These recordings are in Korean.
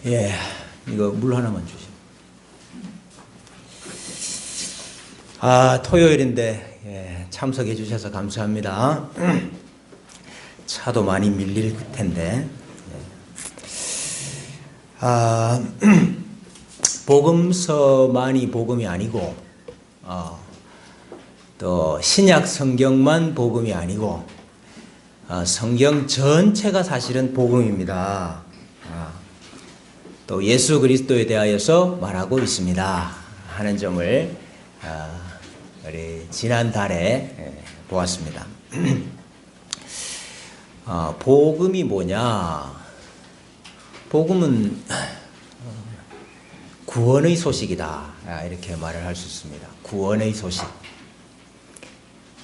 예, 이거 물 하나만 주시오. 토요일인데 참석해 주셔서 감사합니다. 차도 많이 밀릴 텐데. 복음서만이 복음이 아니고 또 신약 성경만 복음이 아니고 성경 전체가 사실은 복음입니다. 또 예수 그리스도에 대하여서 말하고 있습니다 하는 점을 우리 지난달에 보았습니다. 복음이 뭐냐? 복음은 구원의 소식이다, 이렇게 말을 할 수 있습니다. 구원의 소식.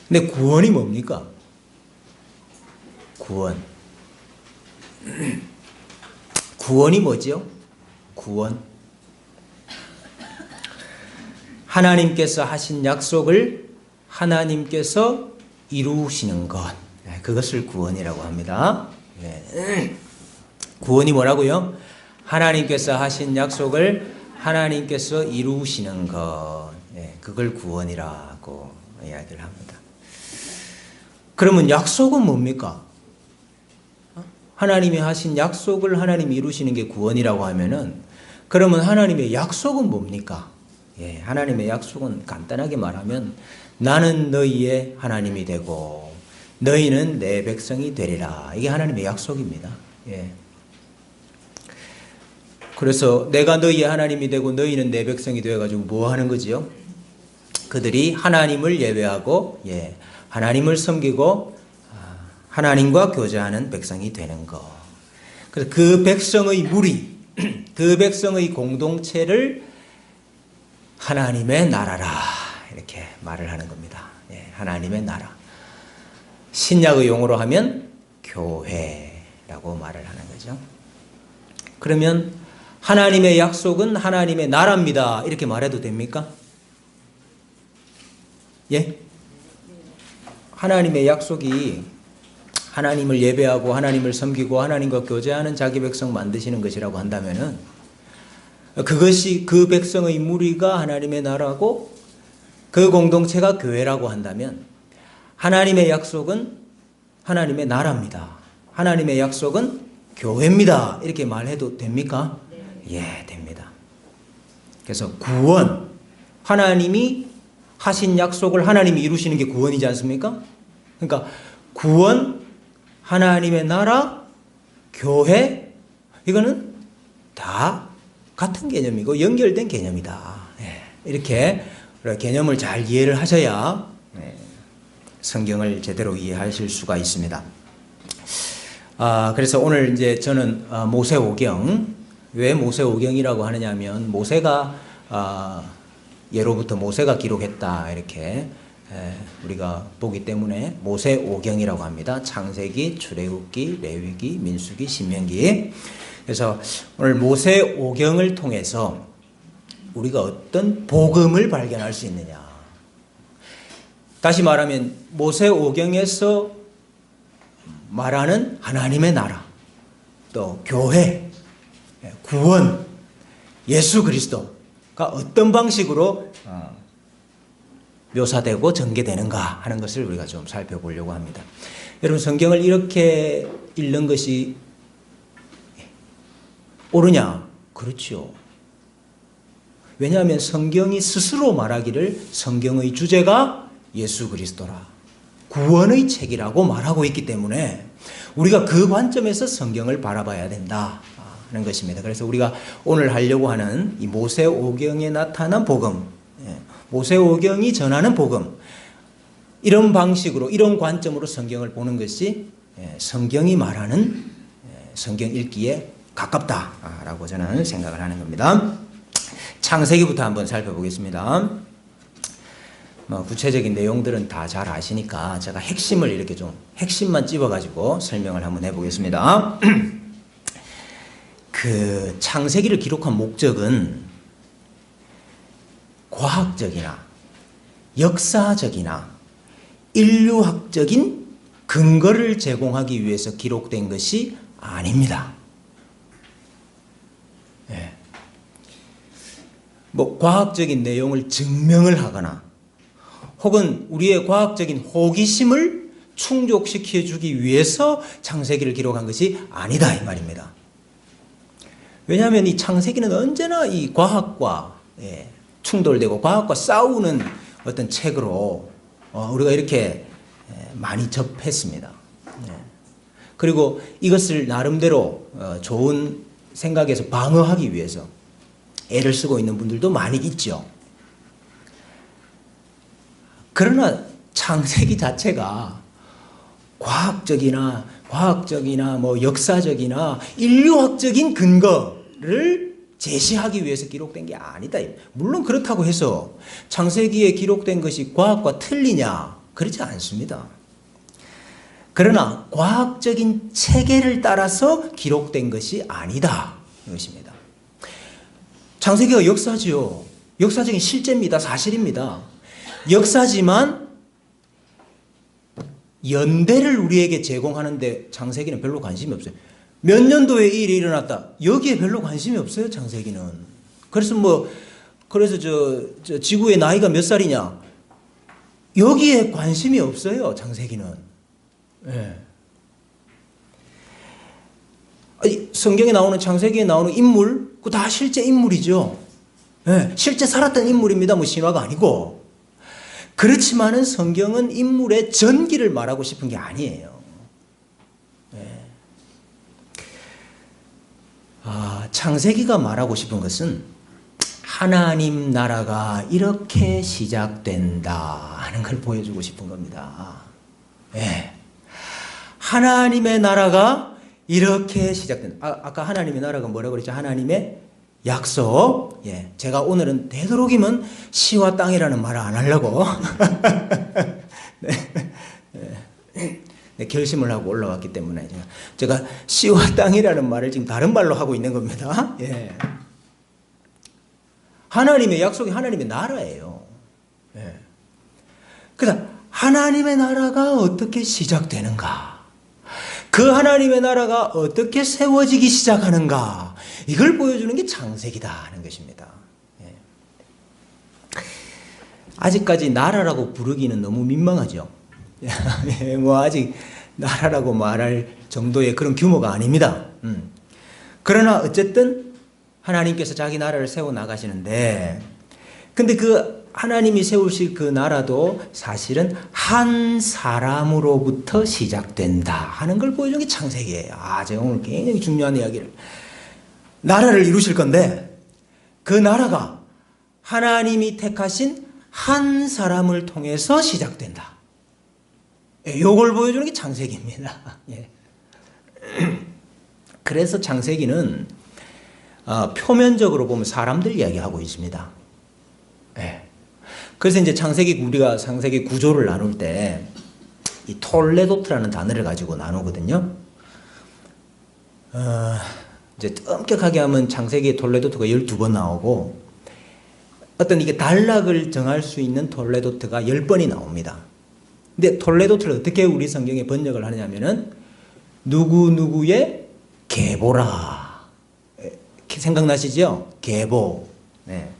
근데 구원이 뭡니까? 구원이 뭐지요? 구원. 하나님께서 하신 약속을 하나님께서 이루시는 것, 그것을 구원이라고 합니다. 구원이 뭐라고요? 하나님께서 하신 약속을 하나님께서 이루시는 것, 그걸 구원이라고 이야기를 합니다. 그러면 약속은 뭡니까? 하나님이 하신 약속을 하나님이 이루시는 게 구원이라고 하면은, 그러면 하나님의 약속은 뭡니까? 하나님의 약속은 간단하게 말하면 나는 너희의 하나님이 되고 너희는 내 백성이 되리라. 이게 하나님의 약속입니다. 그래서 내가 너희의 하나님이 되고 너희는 내 백성이 되어가지고 뭐 하는 거지요? 그들이 하나님을 예배하고 하나님을 섬기고 하나님과 교제하는 백성이 되는 것. 그래서 그 백성의 무리, 그 백성의 공동체를 하나님의 나라라, 이렇게 말을 하는 겁니다. 하나님의 나라. 신약의 용어로 하면 교회라고 말을 하는 거죠. 그러면 하나님의 약속은 하나님의 나라입니다, 이렇게 말해도 됩니까? 하나님의 약속이 하나님을 예배하고 하나님을 섬기고 하나님과 교제하는 자기 백성 만드시는 것이라고 한다면은, 그것이 그 백성의 무리가 하나님의 나라고 그 공동체가 교회라고 한다면, 하나님의 약속은 하나님의 나라입니다, 하나님의 약속은 교회입니다, 이렇게 말해도 됩니까? 됩니다. 그래서 구원, 하나님이 하신 약속을 하나님이 이루시는 게 구원이지 않습니까? 그러니까 구원, 하나님의 나라, 교회, 이거는 다 같은 개념이고 연결된 개념이다. 이렇게 개념을 잘 이해를 하셔야 성경을 제대로 이해하실 수가 있습니다. 그래서 오늘 이제 저는 모세오경, 왜 모세오경이라고 하느냐면 모세가 예로부터 모세가 기록했다, 이렇게 우리가 보기 때문에 모세오경이라고 합니다. 창세기, 출애굽기, 레위기, 민수기, 신명기. 그래서 오늘 모세오경을 통해서 우리가 어떤 복음을 발견할 수 있느냐. 다시 말하면 모세오경에서 말하는 하나님의 나라, 또 교회, 구원, 예수 그리스도가 어떤 방식으로 묘사되고 전개되는가 하는 것을 우리가 좀 살펴보려고 합니다. 여러분, 성경을 이렇게 읽는 것이 옳으냐? 그렇죠. 왜냐하면 성경이 스스로 말하기를 성경의 주제가 예수 그리스도라, 구원의 책이라고 말하고 있기 때문에 우리가 그 관점에서 성경을 바라봐야 된다 하는 것입니다. 그래서 우리가 오늘 하려고 하는 이 모세오경에 나타난 복음, 모세오경이 전하는 복음, 이런 방식으로, 이런 관점으로 성경을 보는 것이 성경이 말하는 성경 읽기에 가깝다라고 저는 생각을 하는 겁니다. 창세기부터 한번 살펴보겠습니다. 구체적인 내용들은 다 잘 아시니까 제가 핵심을 이렇게 좀 핵심만 찝어가지고 설명을 한번 해보겠습니다. 그 창세기를 기록한 목적은 과학적이나 역사적이나 인류학적인 근거를 제공하기 위해서 기록된 것이 아닙니다. 예. 뭐 과학적인 내용을 증명을 하거나 혹은 우리의 과학적인 호기심을 충족시켜 주기 위해서 창세기를 기록한 것이 아니다 이 말입니다. 왜냐하면 이 창세기는 언제나 이 과학과 충돌되고 과학과 싸우는 어떤 책으로 우리가 이렇게 많이 접했습니다. 그리고 이것을 나름대로 좋은 생각에서 방어하기 위해서 애를 쓰고 있는 분들도 많이 있죠. 그러나 창세기 자체가 과학적이나 뭐 역사적이나 인류학적인 근거를 제시하기 위해서 기록된 게 아니다. 물론 그렇다고 해서 창세기에 기록된 것이 과학과 틀리냐? 그렇지 않습니다. 그러나 과학적인 체계를 따라서 기록된 것이 아니다. 이것입니다. 창세기가 역사지요. 역사적인 실제입니다. 사실입니다. 역사지만 연대를 우리에게 제공하는데 창세기는 별로 관심이 없어요. 몇 년도에 이 일이 일어났다. 여기에 별로 관심이 없어요. 창세기는. 그래서 저 지구의 나이가 몇 살이냐? 여기에 관심이 없어요. 창세기는. 예. 성경에 나오는 창세기에 나오는 인물, 그거 다 실제 인물이죠. 예. 실제 살았던 인물입니다. 뭐 신화가 아니고. 그렇지만은 성경은 인물의 전기를 말하고 싶은 게 아니에요. 예. 창세기가 말하고 싶은 것은 하나님 나라가 이렇게 시작된다 하는 걸 보여주고 싶은 겁니다. 예. 하나님의 나라가 이렇게 시작된다. 아까 하나님의 나라가 뭐라고 그랬죠? 하나님의 약속. 예. 제가 오늘은 되도록이면 시와 땅이라는 말을 안 하려고 네, 결심을 하고 올라왔기 때문에 제가 시와 땅이라는 말을 지금 다른 말로 하고 있는 겁니다. 예. 하나님의 약속이 하나님의 나라예요. 예. 그래서 하나님의 나라가 어떻게 시작되는가? 그 하나님의 나라가 어떻게 세워지기 시작하는가? 이걸 보여주는 게 창세기다 하는 것입니다. 예. 아직까지 나라라고 부르기는 너무 민망하죠. 예, 뭐 아직 나라라고 말할 정도의 그런 규모가 아닙니다. 그러나 어쨌든 하나님께서 자기 나라를 세워 나가시는데, 근데 그 하나님이 세우실 그 나라도 사실은 한 사람으로부터 시작된다 하는 걸 보여주는 게 창세기예요. 제가 오늘 굉장히 중요한 이야기를. 나라를 이루실 건데 그 나라가 하나님이 택하신 한 사람을 통해서 시작된다. 요걸 보여주는 게 창세기입니다. 예. 그래서 창세기는 표면적으로 보면 사람들 이야기하고 있습니다. 예. 그래서 이제 우리가 창세기 구조를 나눌 때 이 톨레도트라는 단어를 가지고 나누거든요. 이제 엄격하게 하면 창세기의 톨레도트가 12번 나오고, 어떤 이게 단락을 정할 수 있는 톨레도트가 10번이 나옵니다. 근데 톨레도트를 어떻게 우리 성경에 번역을 하냐면은 누구누구의 계보라. 생각나시죠? 계보. 네.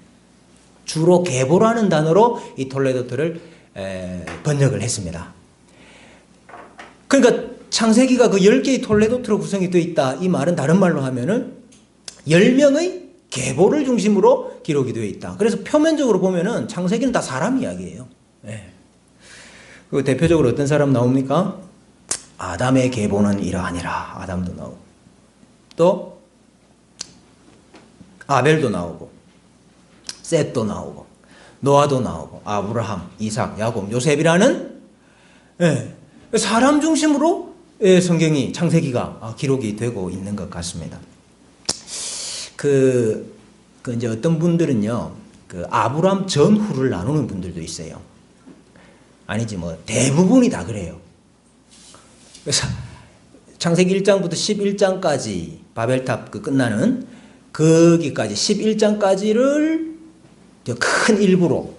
주로 계보라는 단어로 이 톨레도트를 번역을 했습니다. 그러니까 창세기가 그 10개의 톨레도트로 구성이 되어 있다. 이 말은 다른 말로 하면은 10명의 계보를 중심으로 기록이 되어 있다. 그래서 표면적으로 보면은 창세기는 다 사람 이야기예요. 네. 그 대표적으로 어떤 사람 나옵니까? 아담의 계보는 이러하니라. 아담도 나오고, 또 아벨도 나오고, 셋도 나오고, 노아도 나오고, 아브라함, 이삭, 야곱, 요셉이라는 사람 중심으로 성경이 창세기가 기록이 되고 있는 것 같습니다. 이제 어떤 분들은요, 그 아브라함 전후를 나누는 분들도 있어요. 아니지, 뭐 대부분이 다 그래요. 그래서 창세기 1장부터 11장까지 바벨탑 끝나는 거기까지 11장까지를 큰 일부로,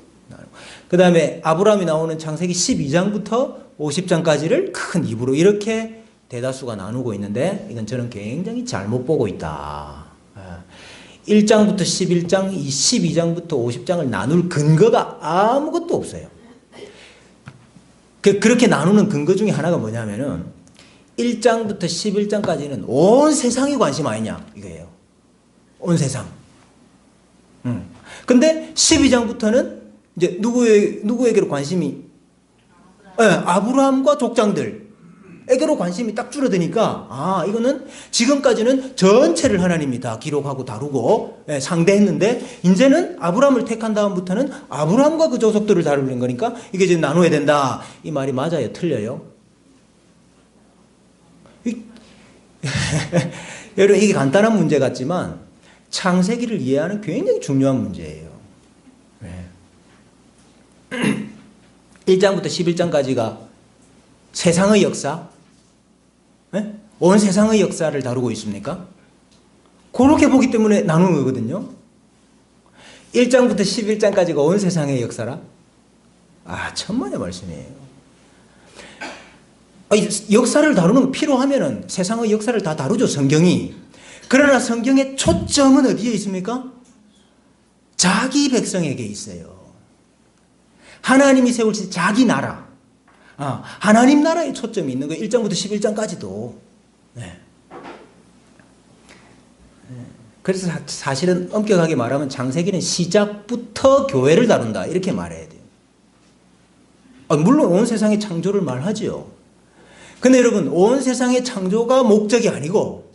그 다음에 아브라함이 나오는 창세기 12장부터 50장까지를 큰 입으로 이렇게 대다수가 나누고 있는데 이건 저는 굉장히 잘못 보고 있다. 1장부터 11장, 12장부터 50장을 나눌 근거가 아무것도 없어요. 그렇게 나누는 근거 중에 하나가 뭐냐면은 1장부터 11장까지는 온 세상이 관심 아니냐 이거예요. 온 세상. 근데 12장부터는 이제 누구에게로 관심이 아브라함과 족장들에게로 관심이 딱 줄어드니까 이거는 지금까지는 전체를 하나님이 다 기록하고 다루고 상대했는데 이제는 아브라함을 택한 다음부터는 아브라함과 그 조속들을 다루는 거니까 이게 지금 나눠야 된다. 이 말이 맞아요? 틀려요? 여러분 이게 간단한 문제 같지만 창세기를 이해하는 굉장히 중요한 문제예요. 1장부터 11장까지가 세상의 역사, 온 세상의 역사를 다루고 있습니까? 그렇게 보기 때문에 나누는 거거든요. 1장부터 11장까지가 온 세상의 역사라? 천만의 말씀이에요. 역사를 다루는 거 필요하면은 세상의 역사를 다 다루죠, 성경이. 그러나 성경의 초점은 어디에 있습니까? 자기 백성에게 있어요. 하나님이 세우신 자기 나라. 하나님 나라에 초점이 있는 거예요. 1장부터 11장까지도. 그래서 사실은 엄격하게 말하면 창세기는 시작부터 교회를 다룬다. 이렇게 말해야 돼요. 물론 온 세상의 창조를 말하죠. 근데 여러분, 온 세상의 창조가 목적이 아니고,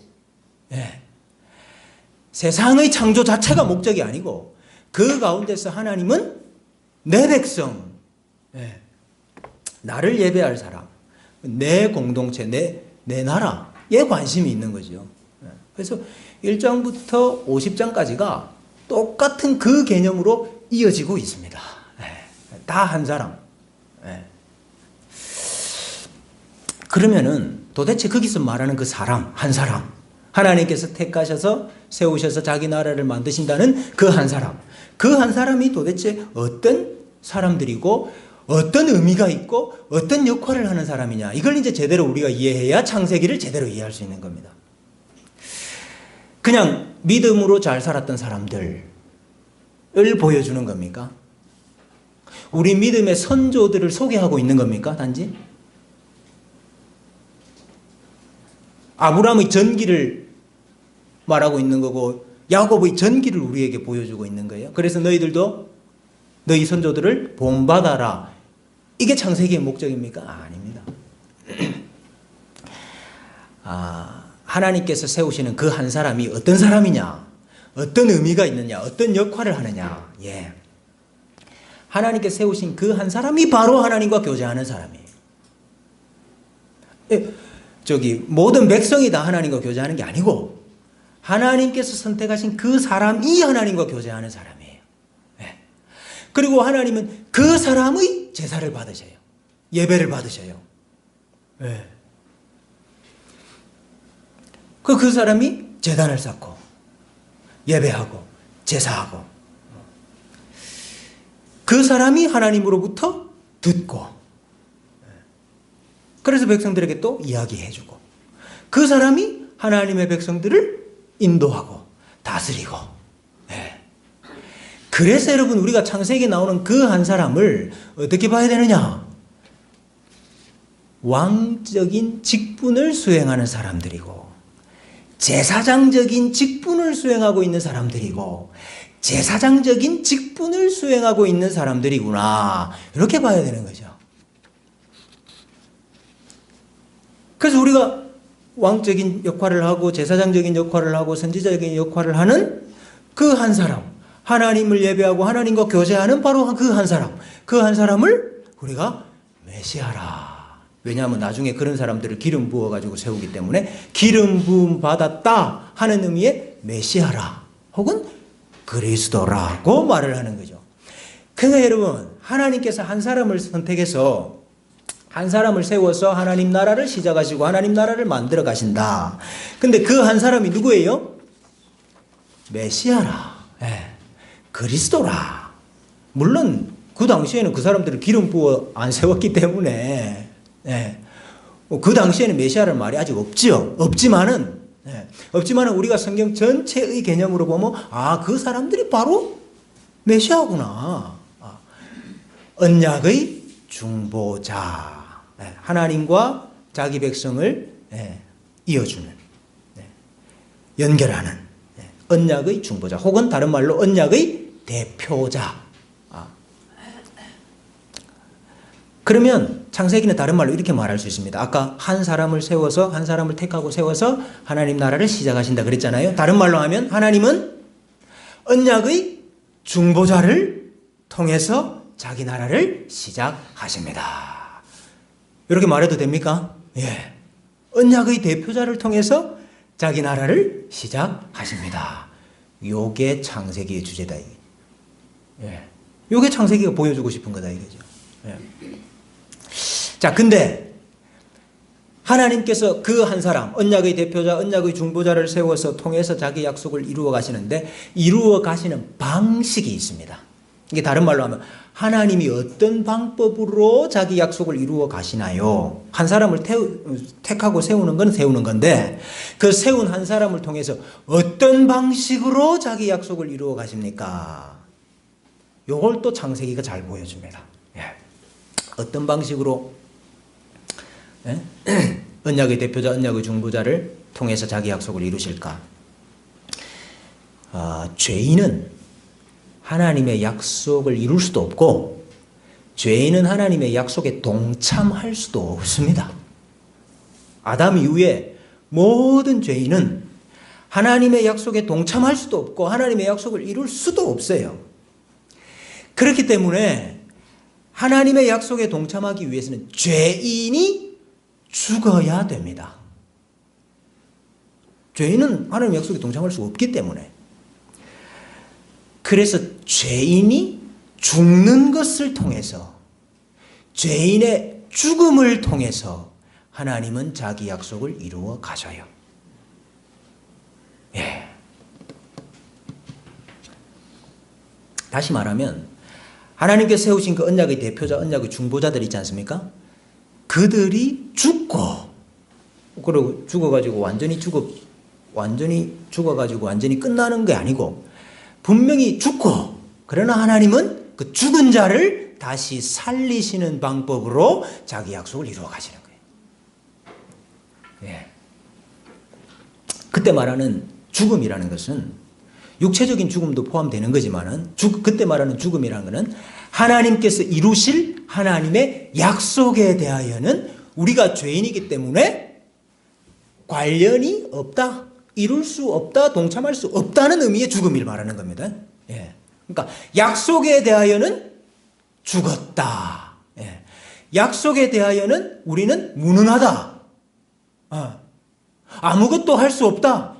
세상의 창조 자체가 목적이 아니고, 그 가운데서 하나님은 내 백성, 나를 예배할 사람, 내 공동체, 내 나라에 관심이 있는 거죠. 그래서 1장부터 50장까지가 똑같은 그 개념으로 이어지고 있습니다. 다 한 사람. 그러면은 도대체 거기서 말하는 그 사람, 한 사람, 하나님께서 택하셔서 세우셔서 자기 나라를 만드신다는 그 한 사람, 그 한 사람이 도대체 어떤 사람들이고 어떤 의미가 있고 어떤 역할을 하는 사람이냐, 이걸 이제 제대로 우리가 이해해야 창세기를 제대로 이해할 수 있는 겁니다. 그냥 믿음으로 잘 살았던 사람들을 보여주는 겁니까? 우리 믿음의 선조들을 소개하고 있는 겁니까? 단지? 아브라함의 전기를 말하고 있는 거고 야곱의 전기를 우리에게 보여주고 있는 거예요. 그래서 너희들도 너희 선조들을 본받아라. 이게 창세기의 목적입니까? 아닙니다. 하나님께서 세우시는 그 한 사람이 어떤 사람이냐, 어떤 의미가 있느냐, 어떤 역할을 하느냐. 하나님께서 세우신 그 한 사람이 바로 하나님과 교제하는 사람이에요. 모든 백성이 다 하나님과 교제하는 게 아니고 하나님께서 선택하신 그 사람이 하나님과 교제하는 사람이에요. 그리고 하나님은 그 사람의 제사를 받으셔요. 예배를 받으셔요. 그 사람이 제단을 쌓고 예배하고 제사하고 그 사람이 하나님으로부터 듣고 그래서 백성들에게 또 이야기해주고 그 사람이 하나님의 백성들을 인도하고 다스리고. 그래서 여러분 우리가 창세기에 나오는 그 한 사람을 어떻게 봐야 되느냐? 왕적인 직분을 수행하는 사람들이고 제사장적인 직분을 수행하고 있는 사람들이고 제사장적인 직분을 수행하고 있는 사람들이구나, 이렇게 봐야 되는 거죠. 그래서 우리가 왕적인 역할을 하고 제사장적인 역할을 하고 선지자적인 역할을 하는 그 한 사람, 하나님을 예배하고 하나님과 교제하는 바로 그 한 사람, 그 한 사람을 우리가 메시아라. 왜냐하면 나중에 그런 사람들을 기름 부어가지고 세우기 때문에 기름 부음 받았다 하는 의미의 메시아라 혹은 그리스도라고 말을 하는 거죠. 그러니까 여러분, 하나님께서 한 사람을 선택해서 한 사람을 세워서 하나님 나라를 시작하시고 하나님 나라를 만들어 가신다. 근데 그 한 사람이 누구예요? 메시아라. 그리스도라. 물론 그 당시에는 그 사람들을 기름 부어 안 세웠기 때문에 예. 그 당시에는 메시아라는 말이 아직 없지요. 없지만은 우리가 성경 전체의 개념으로 보면 그 사람들이 바로 메시아구나. 언약의 중보자. 하나님과 자기 백성을 이어주는, 연결하는 언약의 중보자, 혹은 다른 말로 언약의 대표자. 그러면 창세기는 다른 말로 이렇게 말할 수 있습니다. 아까 한 사람을 택하고 세워서 하나님 나라를 시작하신다 그랬잖아요. 다른 말로 하면 하나님은 언약의 중보자를 통해서 자기 나라를 시작하십니다. 이렇게 말해도 됩니까? 예. 언약의 대표자를 통해서 자기 나라를 시작하십니다. 요게 창세기의 주제다. 예. 요게 창세기가 보여주고 싶은 거다 이거죠. 예. 자, 근데 하나님께서 그 한 사람, 언약의 대표자, 언약의 중보자를 세워서 통해서 자기 약속을 이루어 가시는데, 이루어 가시는 방식이 있습니다. 이게 다른 말로 하면 하나님이 어떤 방법으로 자기 약속을 이루어 가시나요? 한 사람을 택하고 세우는 건 세우는 건데, 그 세운 한 사람을 통해서 어떤 방식으로 자기 약속을 이루어 가십니까? 요걸 또 창세기가 잘 보여줍니다. 예. 어떤 방식으로 언약의 대표자, 언약의 중보자를 통해서 자기 약속을 이루실까? 죄인은 하나님의 약속을 이룰 수도 없고, 죄인은 하나님의 약속에 동참할 수도 없습니다. 아담 이후에 모든 죄인은 하나님의 약속에 동참할 수도 없고 하나님의 약속을 이룰 수도 없어요. 그렇기 때문에 하나님의 약속에 동참하기 위해서는 죄인이 죽어야 됩니다. 죄인은 하나님의 약속에 동참할 수 없기 때문에. 그래서 죄인이 죽는 것을 통해서, 죄인의 죽음을 통해서 하나님은 자기 약속을 이루어 가셔요. 예. 다시 말하면 하나님께서 세우신 그 언약의 대표자, 언약의 중보자들 있지 않습니까? 그들이 죽고, 그리고 죽어가지고 완전히 죽어가지고 완전히 끝나는 게 아니고, 분명히 죽고, 그러나 하나님은 그 죽은 자를 다시 살리시는 방법으로 자기 약속을 이루어 가시는 거예요. 예. 그때 말하는 죽음이라는 것은 육체적인 죽음도 포함되는 거지만은, 그때 말하는 죽음이라는 것은 하나님께서 이루실 하나님의 약속에 대하여는 우리가 죄인이기 때문에 관련이 없다, 이룰 수 없다, 동참할 수 없다는 의미의 죽음을 말하는 겁니다. 예. 그러니까 약속에 대하여는 죽었다. 예. 약속에 대하여는 우리는 무능하다. 아무것도 할 수 없다.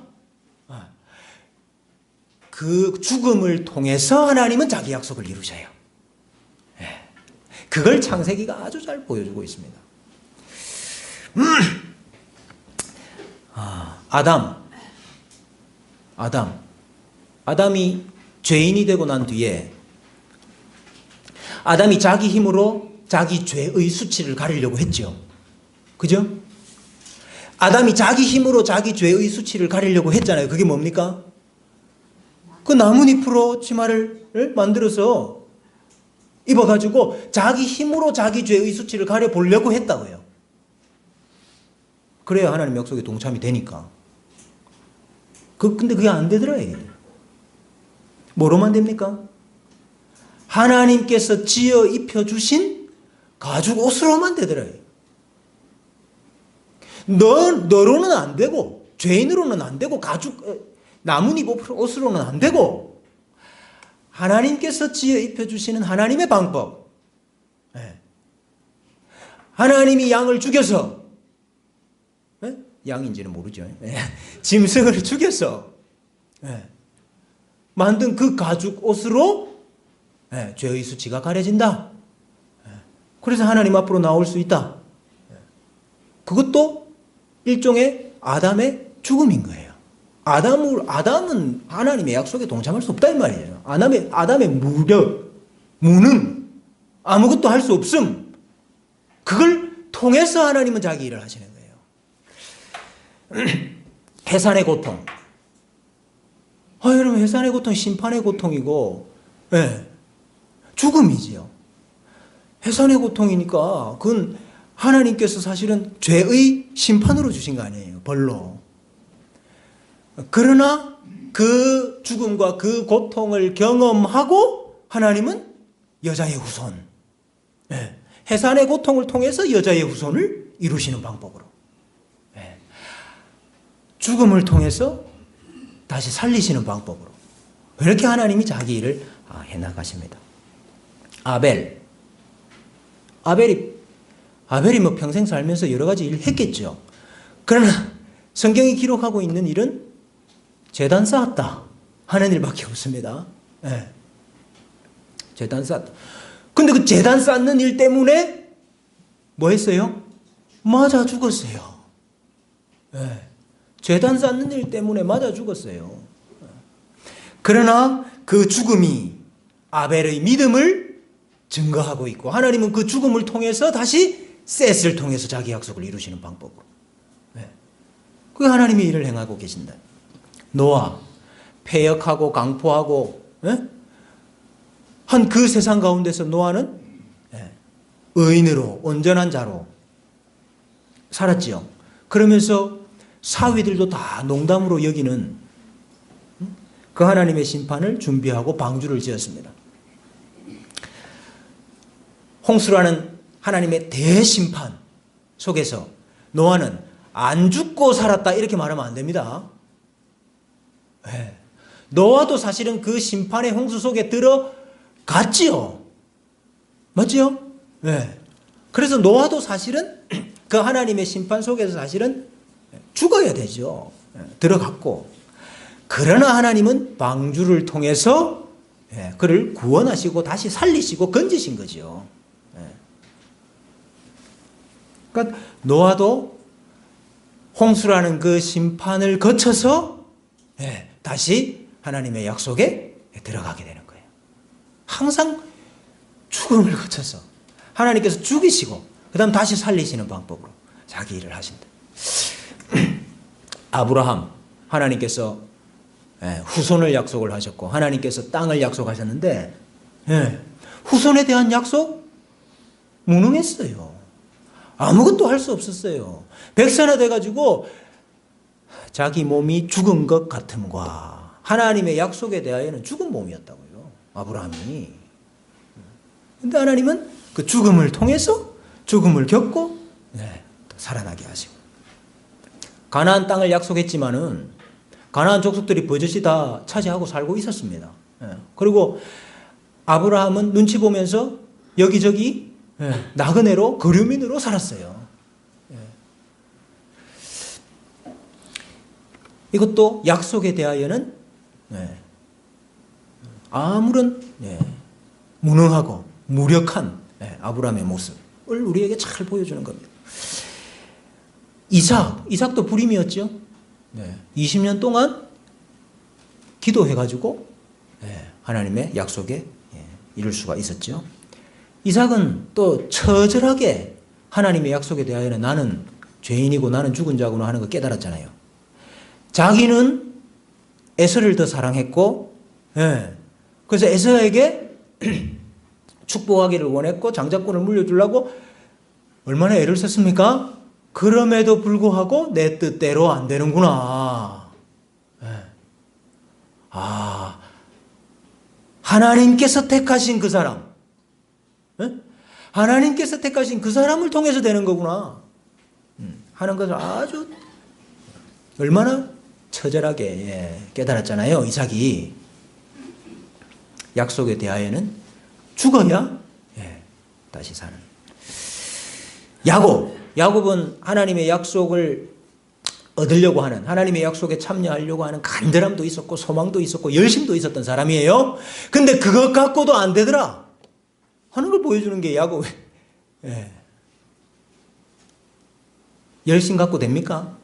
그 죽음을 통해서 하나님은 자기 약속을 이루셔요. 예. 그걸 창세기가 아주 잘 보여주고 있습니다. 아담이 죄인이 되고 난 뒤에 아담이 자기 힘으로 자기 죄의 수치를 가리려고 했죠. 그죠? 아담이 자기 힘으로 자기 죄의 수치를 가리려고 했잖아요. 그게 뭡니까? 그 나뭇잎으로 치마를 만들어서 입어가지고 자기 힘으로 자기 죄의 수치를 가려보려고 했다고요. 그래야 하나님 약속에 동참이 되니까. 근데 그게 안 되더라고요. 뭐로만 됩니까? 하나님께서 지어 입혀주신 가죽 옷으로만 되더라고요. 너로는 안 되고, 죄인으로는 안 되고, 나뭇잎 옷으로는 안 되고, 하나님께서 지어 입혀주시는 하나님의 방법. 하나님이 양을 죽여서, 양인지는 모르죠. 짐승을 죽여서 만든 그 가죽 옷으로 죄의 수치가 가려진다. 그래서 하나님 앞으로 나올 수 있다. 그것도 일종의 아담의 죽음인 거예요. 아담은 하나님의 약속에 동참할 수 없다 이 말이에요. 아담의 무능, 아무것도 할 수 없음. 그걸 통해서 하나님은 자기 일을 하시는 거예요. 해산의 고통. 여러분, 해산의 고통, 심판의 고통이고, 죽음이지요. 해산의 고통이니까 그건 하나님께서 사실은 죄의 심판으로 주신 거 아니에요. 벌로. 그러나 그 죽음과 그 고통을 경험하고 하나님은 여자의 후손, 해산의 고통을 통해서 여자의 후손을 이루시는 방법으로, 죽음을 통해서 다시 살리시는 방법으로, 이렇게 하나님이 자기 일을 해나가십니다. 아벨이 뭐 평생 살면서 여러 가지 일을 했겠죠. 그러나 성경이 기록하고 있는 일은 제단 쌓았다 하는 일밖에 없습니다. 제단 쌓았다. 근데 그 제단 쌓는 일 때문에 뭐 했어요? 맞아 죽었어요. 제단 쌓는 일 때문에 맞아 죽었어요. 그러나 그 죽음이 아벨의 믿음을 증거하고 있고, 하나님은 그 죽음을 통해서 다시 셋을 통해서 자기 약속을 이루시는 방법으로, 그 하나님의 일을 행하고 계신다. 노아, 폐역하고 강포하고 한 그 세상 가운데서 노아는 의인으로, 온전한 자로 살았지요. 그러면서 사위들도 다 농담으로 여기는 그 하나님의 심판을 준비하고 방주를 지었습니다. 홍수라는 하나님의 대심판 속에서 노아는 안 죽고 살았다 이렇게 말하면 안 됩니다. 노아도 사실은 그 심판의 홍수 속에 들어갔지요. 맞지요? 그래서 노아도 사실은 그 하나님의 심판 속에서 사실은 죽어야 되죠. 들어갔고. 그러나 하나님은 방주를 통해서 그를 구원하시고 다시 살리시고 건지신 거죠. 그러니까 노아도 홍수라는 그 심판을 거쳐서 다시 하나님의 약속에 들어가게 되는 거예요. 항상 죽음을 거쳐서 하나님께서 죽이시고 그 다음 다시 살리시는 방법으로 자기 일을 하신다. 아브라함, 하나님께서 후손을 약속을 하셨고 하나님께서 땅을 약속하셨는데 후손에 대한 약속 무능했어요. 아무것도 할 수 없었어요. 100세나 돼가지고 자기 몸이 죽은 것 같음과 하나님의 약속에 대하여는 죽은 몸이었다고요. 아브라함이. 근데 하나님은 그 죽음을 통해서 죽음을 겪고 살아나게 하시고, 가나안 땅을 약속했지만은 가나안 족속들이 버젓이 다 차지하고 살고 있었습니다. 그리고 아브라함은 눈치 보면서 여기저기 나그네로 거류민으로 살았어요. 이것도 약속에 대하여는 아무런 무능하고 무력한 아브라함의 모습을 우리에게 잘 보여주는 겁니다. 이삭도 불임이었죠. 20년 동안 기도해가지고 하나님의 약속에 이룰 수가 있었죠. 이삭은 또 처절하게 하나님의 약속에 대하여는 나는 죄인이고 나는 죽은 자구나 하는 거 깨달았잖아요. 자기는 에서를 더 사랑했고, 그래서 에서에게 축복하기를 원했고 장자권을 물려주려고 얼마나 애를 썼습니까? 그럼에도 불구하고 내 뜻대로 안 되는구나. 하나님께서 택하신 그 사람, 하나님께서 택하신 그 사람을 통해서 되는 거구나 하는 것을 아주 얼마나 처절하게 깨달았잖아요. 이삭이 약속에 대하여는 죽어야 다시 사는. 야곱은 하나님의 약속을 얻으려고 하는, 하나님의 약속에 참여하려고 하는 간절함도 있었고 소망도 있었고 열심도 있었던 사람이에요. 근데 그것 갖고도 안 되더라 하는 걸 보여주는 게 야곱. 열심 갖고 됩니까?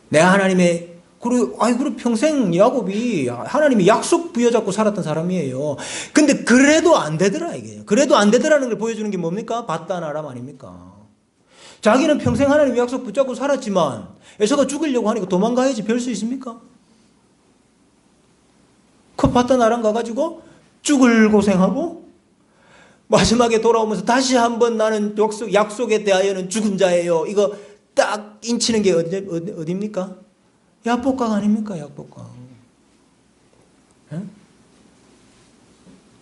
내가 하나님의 그리고 평생 야곱이 하나님이 약속 부여잡고 살았던 사람이에요. 근데 그래도 안 되더라, 이게. 그래도 안 되더라는 걸 보여주는 게 뭡니까? 바단 아람 아닙니까? 자기는 평생 하나님 약속 붙잡고 살았지만 에서가 죽이려고 하니까 도망가야지 별 수 있습니까? 그 바단 아람 가가지고 죽을 고생하고 마지막에 돌아오면서 다시 한번 나는 약속에 대하여는 죽은 자예요. 이거 딱 인치는 게 어디입니까? 약복강 아닙니까? 약복강.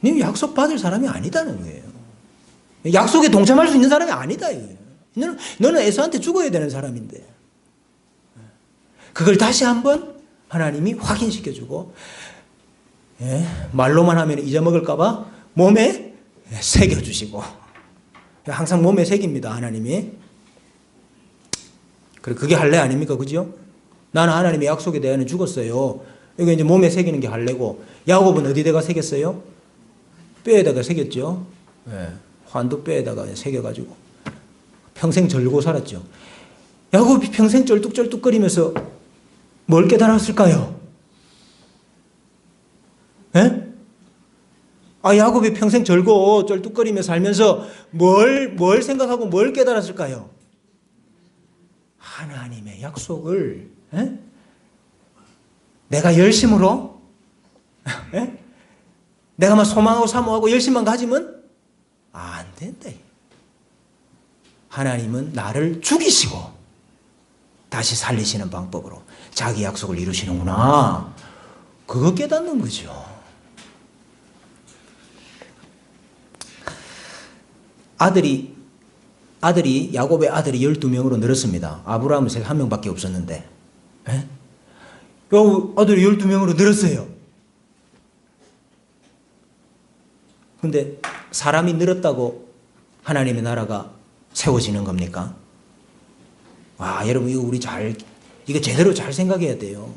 네 약속 받을 사람이 아니다는 거예요. 약속에 동참할 수 있는 사람이 아니다 이거예요. 너는 에서한테 죽어야 되는 사람인데. 그걸 다시 한번 하나님이 확인시켜주고 말로만 하면 잊어먹을까 봐 몸에 새겨주시고 항상 몸에 새깁니다. 하나님이. 그게 할례 아닙니까? 그죠? 나는 하나님의 약속에 대하여는 죽었어요. 이게 이제 몸에 새기는 게 할례고 야곱은 어디다가 새겼어요? 뼈에다가 새겼죠. 환도 뼈에다가 새겨가지고 평생 절고 살았죠. 야곱이 평생 쩔뚝쩔뚝거리면서 뭘 깨달았을까요? 야곱이 평생 절고 쩔뚝거리며 살면서 뭘 생각하고 뭘 깨달았을까요? 하나님의 약속을 내가 열심으로 내가 막 소망하고 사모하고 열심만 가지면 안 된다. 하나님은 나를 죽이시고 다시 살리시는 방법으로 자기 약속을 이루시는구나. 그거 깨닫는 거죠. 야곱의 아들이 12명으로 늘었습니다. 아브라함은 1명밖에 없었는데. 아들이 12명으로 늘었어요. 근데 사람이 늘었다고 하나님의 나라가 세워지는 겁니까? 여러분, 이거 제대로 잘 생각해야 돼요.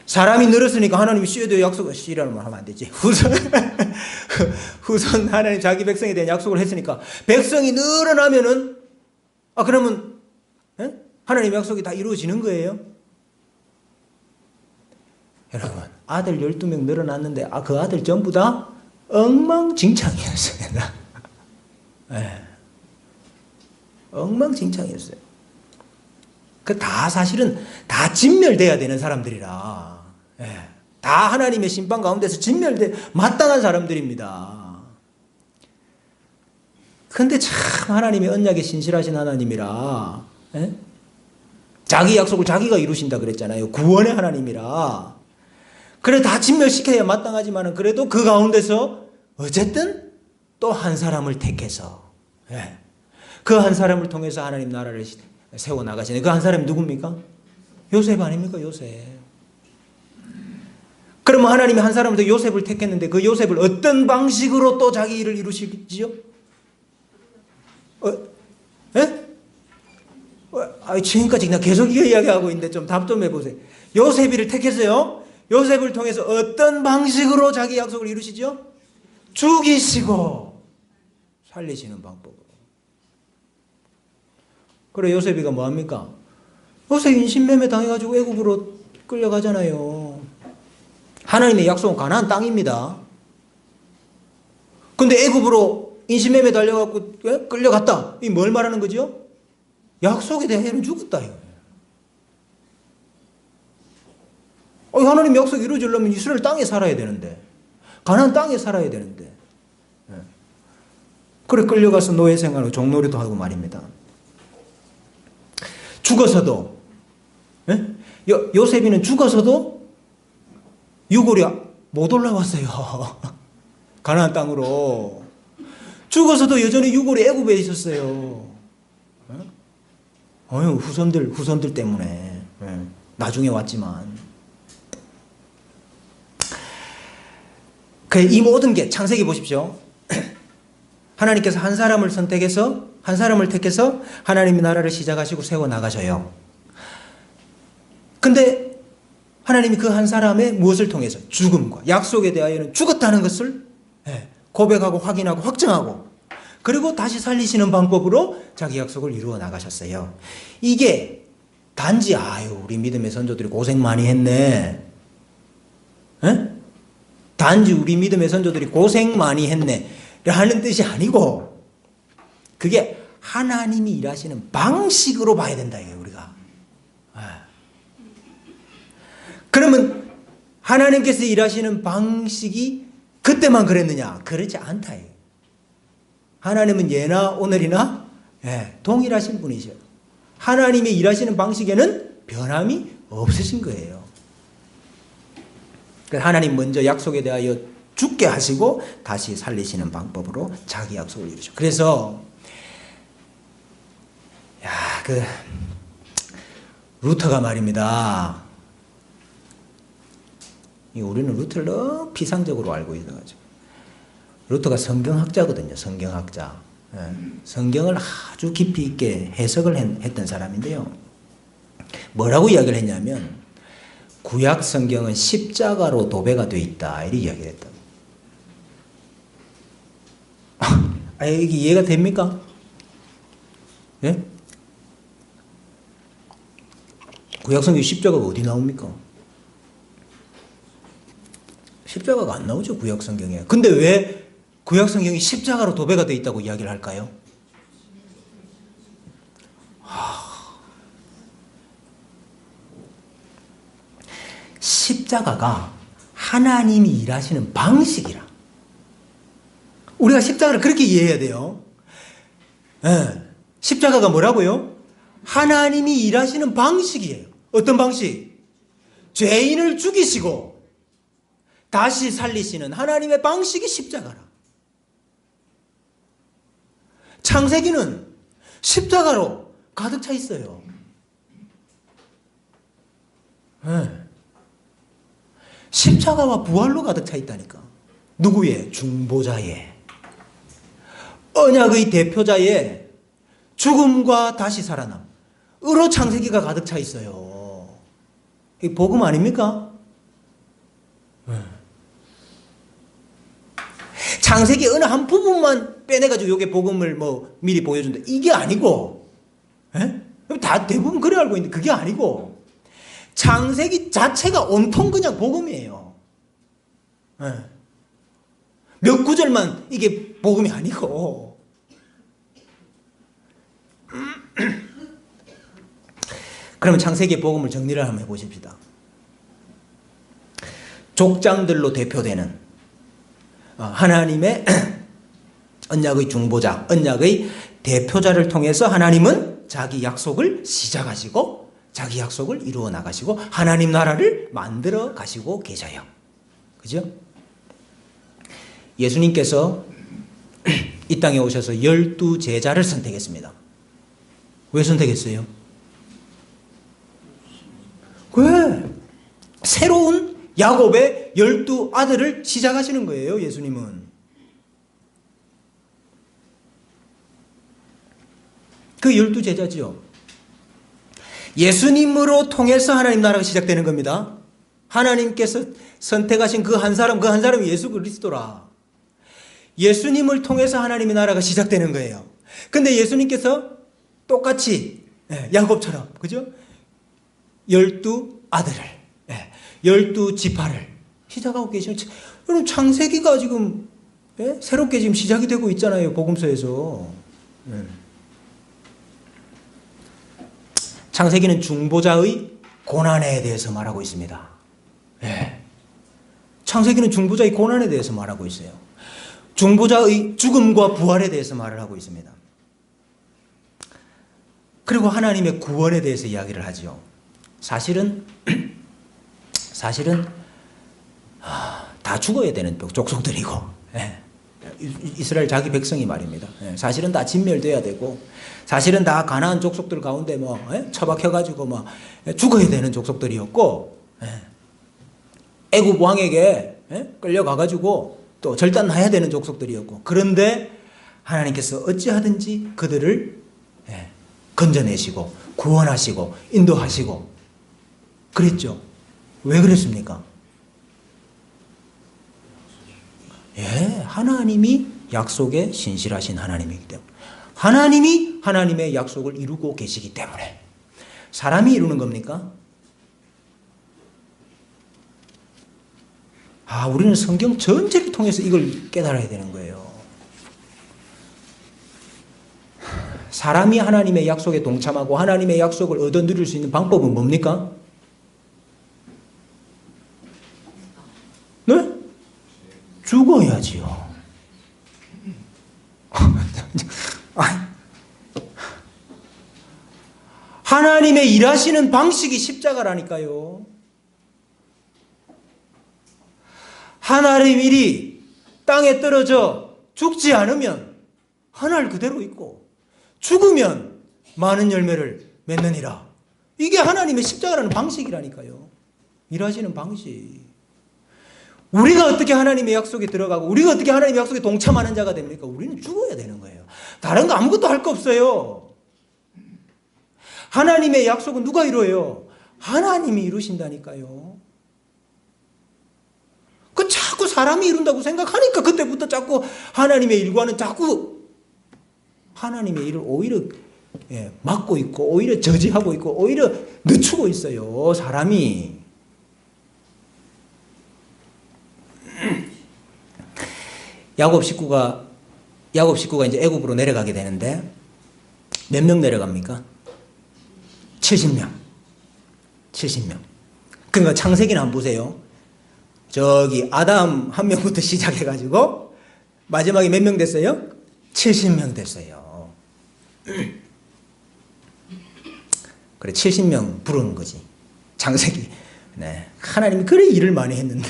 사람이 늘었으니까 하나님이 씨에도 약속을 씨라는 말 하면 안 되지. 후손 하나님 자기 백성에 대한 약속을 했으니까 백성이 늘어나면은 그러면 하나님의 약속이 다 이루어지는 거예요. 여러분, 아들 12명 늘어났는데 그 아들 전부 다 엉망진창이었어요. 엉망진창이었어요. 사실은 다 진멸돼야 되는 사람들이라. 다 하나님의 심판 가운데서 마땅한 사람들입니다. 그런데 참 하나님의 언약에 신실하신 하나님이라. 자기 약속을 자기가 이루신다 그랬잖아요. 구원의 하나님이라. 그래 다 진멸시켜야 마땅하지만 그래도 그 가운데서 어쨌든 또 한 사람을 택해서 그 한 사람을 통해서 하나님 나라를 세워나가시네. 그 한 사람이 누굽니까? 요셉 아닙니까? 요셉. 그러면 하나님이 한 사람을 더 요셉을 택했는데 그 요셉을 어떤 방식으로 또 자기 일을 이루시지요? 지금까지 그냥 계속 이야기하고 있는데 좀 답 좀 해보세요. 요셉이를 택했어요. 요셉을 통해서 어떤 방식으로 자기 약속을 이루시죠? 죽이시고 살리시는 방법으로. 그래 요셉이가 뭐합니까? 요셉 인신매매 당해가지고 애굽으로 끌려가잖아요. 하나님의 약속은 가나안 땅입니다. 근데 애굽으로 인신매매 달려갖고 끌려갔다. 이 뭘 말하는 거죠? 약속에 대해서는 죽었다. 하나님 약속 이루어지려면 이스라엘 땅에 살아야 되는데 가나안 땅에 살아야 되는데 그래 끌려가서 노예 생활하고 종놀이도 하고 말입니다. 죽어서도 요셉이는 죽어서도 유골이 못 올라왔어요. 가나안 땅으로 죽어서도 여전히 유골이 애굽에 있었어요. 후손들 때문에 나중에 왔지만 이 모든 게 창세기 보십시오. 하나님께서 한 사람을 택해서 하나님의 나라를 시작하시고 세워나가셔요. 근데 하나님이 그 한 사람의 무엇을 통해서 죽음과 약속에 대하여는 죽었다는 것을 고백하고 확인하고 확정하고 그리고 다시 살리시는 방법으로 자기 약속을 이루어 나가셨어요. 이게 단지 아유 우리 믿음의 선조들이 고생 많이 했네. 에? 단지 우리 믿음의 선조들이 고생 많이 했네 라는 뜻이 아니고 그게 하나님이 일하시는 방식으로 봐야 된다 이게 우리가. 그러면 하나님께서 일하시는 방식이 그때만 그랬느냐? 그렇지 않다. 하나님은 예나 오늘이나 동일하신 분이셔. 하나님이 일하시는 방식에는 변함이 없으신 거예요. 하나님 먼저 약속에 대하여 죽게 하시고 다시 살리시는 방법으로 자기 약속을 이루죠. 그래서 루터가 말입니다. 우리는 루터를 너무 피상적으로 알고 있어가지고. 루터가 성경학자거든요. 성경학자. 성경을 아주 깊이 있게 해석을 했던 사람인데요. 뭐라고 이야기를 했냐면 구약 성경은 십자가로 도배가 되어 있다 이렇게 이야기를 했다. 이게 이해가 됩니까? 예? 구약 성경 십자가가 어디 나옵니까? 십자가가 안 나오죠, 구약 성경에. 근데 왜 구약 성경이 십자가로 도배가 되어 있다고 이야기를 할까요? 십자가가 하나님이 일하시는 방식이라. 우리가 십자가를 그렇게 이해해야 돼요. 십자가가 뭐라고요? 하나님이 일하시는 방식이에요. 어떤 방식? 죄인을 죽이시고 다시 살리시는 하나님의 방식이 십자가라. 창세기는 십자가로 가득 차 있어요. 십자가와 부활로 가득 차 있다니까. 누구의? 중보자의, 언약의 대표자의 죽음과 다시 살아남으로 창세기가 가득 차 있어요. 이 복음 아닙니까? 창세기 어느 한 부분만 빼내가지고 요게 복음을 뭐 미리 보여준다 이게 아니고, 다 대부분 그래 알고 있는데 그게 아니고 창세기 자체가 온통 그냥 복음이에요. 몇 구절만 이게 복음이 아니고. 그러면 창세기의 복음을 정리를 한번 해보십시다. 족장들로 대표되는 하나님의 언약의 중보자, 언약의 대표자를 통해서 하나님은 자기 약속을 시작하시고 자기 약속을 이루어 나가시고 하나님 나라를 만들어 가시고 계셔요. 그죠? 예수님께서 이 땅에 오셔서 12제자를 선택했습니다. 왜 선택했어요? 왜? 새로운 야곱의 12아들을 시작하시는 거예요, 예수님은. 그 12제자지요. 예수님으로 통해서 하나님 나라가 시작되는 겁니다. 하나님께서 선택하신 그 한 사람이 예수 그리스도라. 예수님을 통해서 하나님의 나라가 시작되는 거예요. 근데 예수님께서 똑같이 야곱처럼, 그죠? 12아들을, 12지파를 시작하고 계시는. 여러분 창세기가 지금 새롭게 지금 시작이 되고 있잖아요, 복음서에서. 창세기는 중보자의 고난에 대해서 말하고 있습니다. 창세기는 중보자의 고난에 대해서 말하고 있어요. 중보자의 죽음과 부활에 대해서 말을 하고 있습니다. 그리고 하나님의 구원에 대해서 이야기를 하죠. 사실은 다 죽어야 되는 족속들이고, 이스라엘 자기 백성이 말입니다. 사실은 다 진멸돼야 되고, 사실은 다 가나안 족속들 가운데 처박혀가지고 죽어야 되는 족속들이었고, 애굽 왕에게 끌려가가지고 또 절단해야 되는 족속들이었고, 그런데 하나님께서 어찌하든지 그들을 건져내시고 구원하시고 인도하시고 그랬죠. 왜 그랬습니까? 하나님이 약속에 신실하신 하나님이기 때문에, 하나님이 하나님의 약속을 이루고 계시기 때문에, 사람이 이루는 겁니까? 우리는 성경 전체를 통해서 이걸 깨달아야 되는 거예요. 사람이 하나님의 약속에 동참하고 하나님의 약속을 얻어 누릴 수 있는 방법은 뭡니까? 네? 죽어야지요. 하나님의 일하시는 방식이 십자가라니까요. 하나님 일이 땅에 떨어져 죽지 않으면 하늘 그대로 있고 죽으면 많은 열매를 맺느니라. 이게 하나님의 십자가라는 방식이라니까요. 일하시는 방식. 우리가 어떻게 하나님의 약속에 들어가고 우리가 어떻게 하나님의 약속에 동참하는 자가 됩니까? 우리는 죽어야 되는 거예요. 다른 거 아무것도 할 거 없어요. 하나님의 약속은 누가 이루어요? 하나님이 이루신다니까요. 자꾸 사람이 이룬다고 생각하니까 그때부터 자꾸 하나님의 일과는 자꾸 하나님의 일을 오히려 막고 있고 오히려 저지하고 있고 오히려 늦추고 있어요. 사람이. 야곱 식구가 이제 애굽으로 내려가게 되는데 몇 명 내려갑니까? 70명. 70명. 그러니까 창세기는 한번 보세요. 저기 아담 한 명부터 시작해가지고 마지막에 몇 명 됐어요? 70명 됐어요. 그래 70명 부르는 거지. 창세기. 네. 하나님이 그래 일을 많이 했는데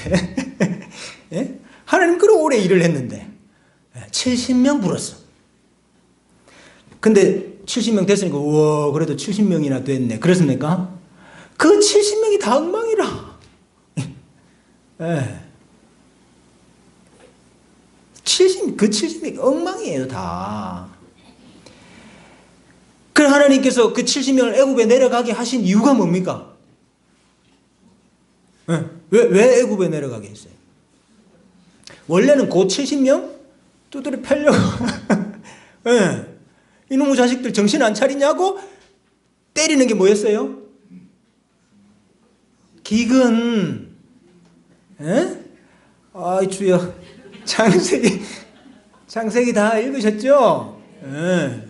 예? 하나님 그래 오래 일을 했는데 70명 불었어. 근데 70명 됐으니까 우와 그래도 70명이나 됐네. 그렇습니까? 그 70명이 다 엉망이라. 예. 70명이 엉망이에요 다. 그래 하나님께서 그 70명을 애굽에 내려가게 하신 이유가 뭡니까? 예. 왜 애굽에 내려가게 했어요? 원래는 그 70명 두드려 패려고 예. 이놈의 자식들 정신 안 차리냐고 때리는 게 뭐였어요? 기근. 예? 아이 주여. 창세기 다 읽으셨죠? 예.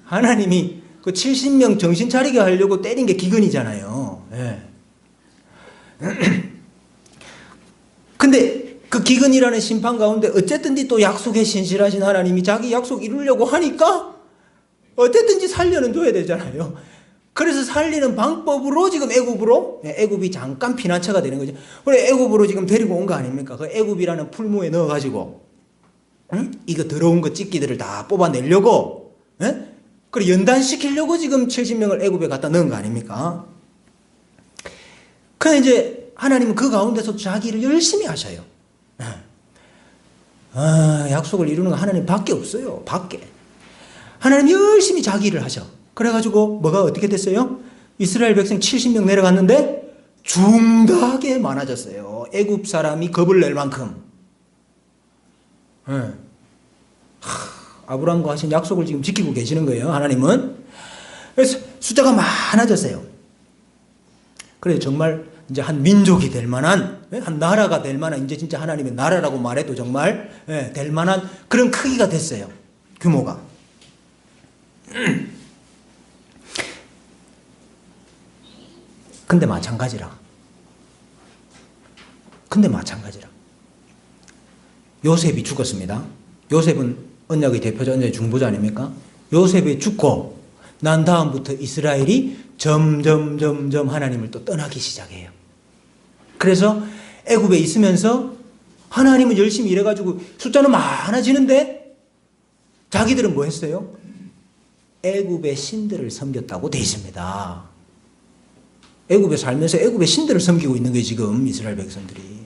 하나님이 그 70명 정신 차리게 하려고 때린 게 기근이잖아요. 예. 근데 그 기근이라는 심판 가운데 어쨌든지 또 약속에 신실하신 하나님이 자기 약속 이루려고 하니까 어쨌든지 살려는 줘야 되잖아요. 그래서 살리는 방법으로 지금 애굽이 잠깐 피난처가 되는 거죠. 그래 애굽으로 지금 데리고 온 거 아닙니까? 그 애굽이라는 풀무에 넣어가지고 이거 더러운 거 찢기들을 다 뽑아내려고 그래 연단시키려고 지금 70명을 애굽에 갖다 넣은 거 아닙니까? 근데 이제 하나님은 그 가운데서 자기를 열심히 하셔요. 약속을 이루는 건 하나님 밖에 없어요. 밖에. 하나님 열심히 자기 일을 하셔. 그래가지고 뭐가 어떻게 됐어요? 이스라엘 백성 70명 내려갔는데 중다하게 많아졌어요. 애굽 사람이 겁을 낼 만큼. 아브라함과 하신 약속을 지금 지키고 계시는 거예요. 하나님은. 그래서 숫자가 많아졌어요. 그래 정말 이제 한 민족이 될 만한, 한 나라가 될 만한, 이제 진짜 하나님의 나라라고 말해도 정말 될 만한 그런 크기가 됐어요. 규모가. 근데 마찬가지라. 요셉이 죽었습니다. 요셉은 언약의 대표자, 언약의 중보자 아닙니까? 요셉이 죽고 난 다음부터 이스라엘이 점점 하나님을 또 떠나기 시작해요. 그래서 애굽에 있으면서 하나님은 열심히 일해가지고 숫자는 많아지는데 자기들은 뭐 했어요? 애굽의 신들을 섬겼다고 돼 있습니다. 애굽에 살면서 애굽의 신들을 섬기고 있는 게 지금 이스라엘 백성들이.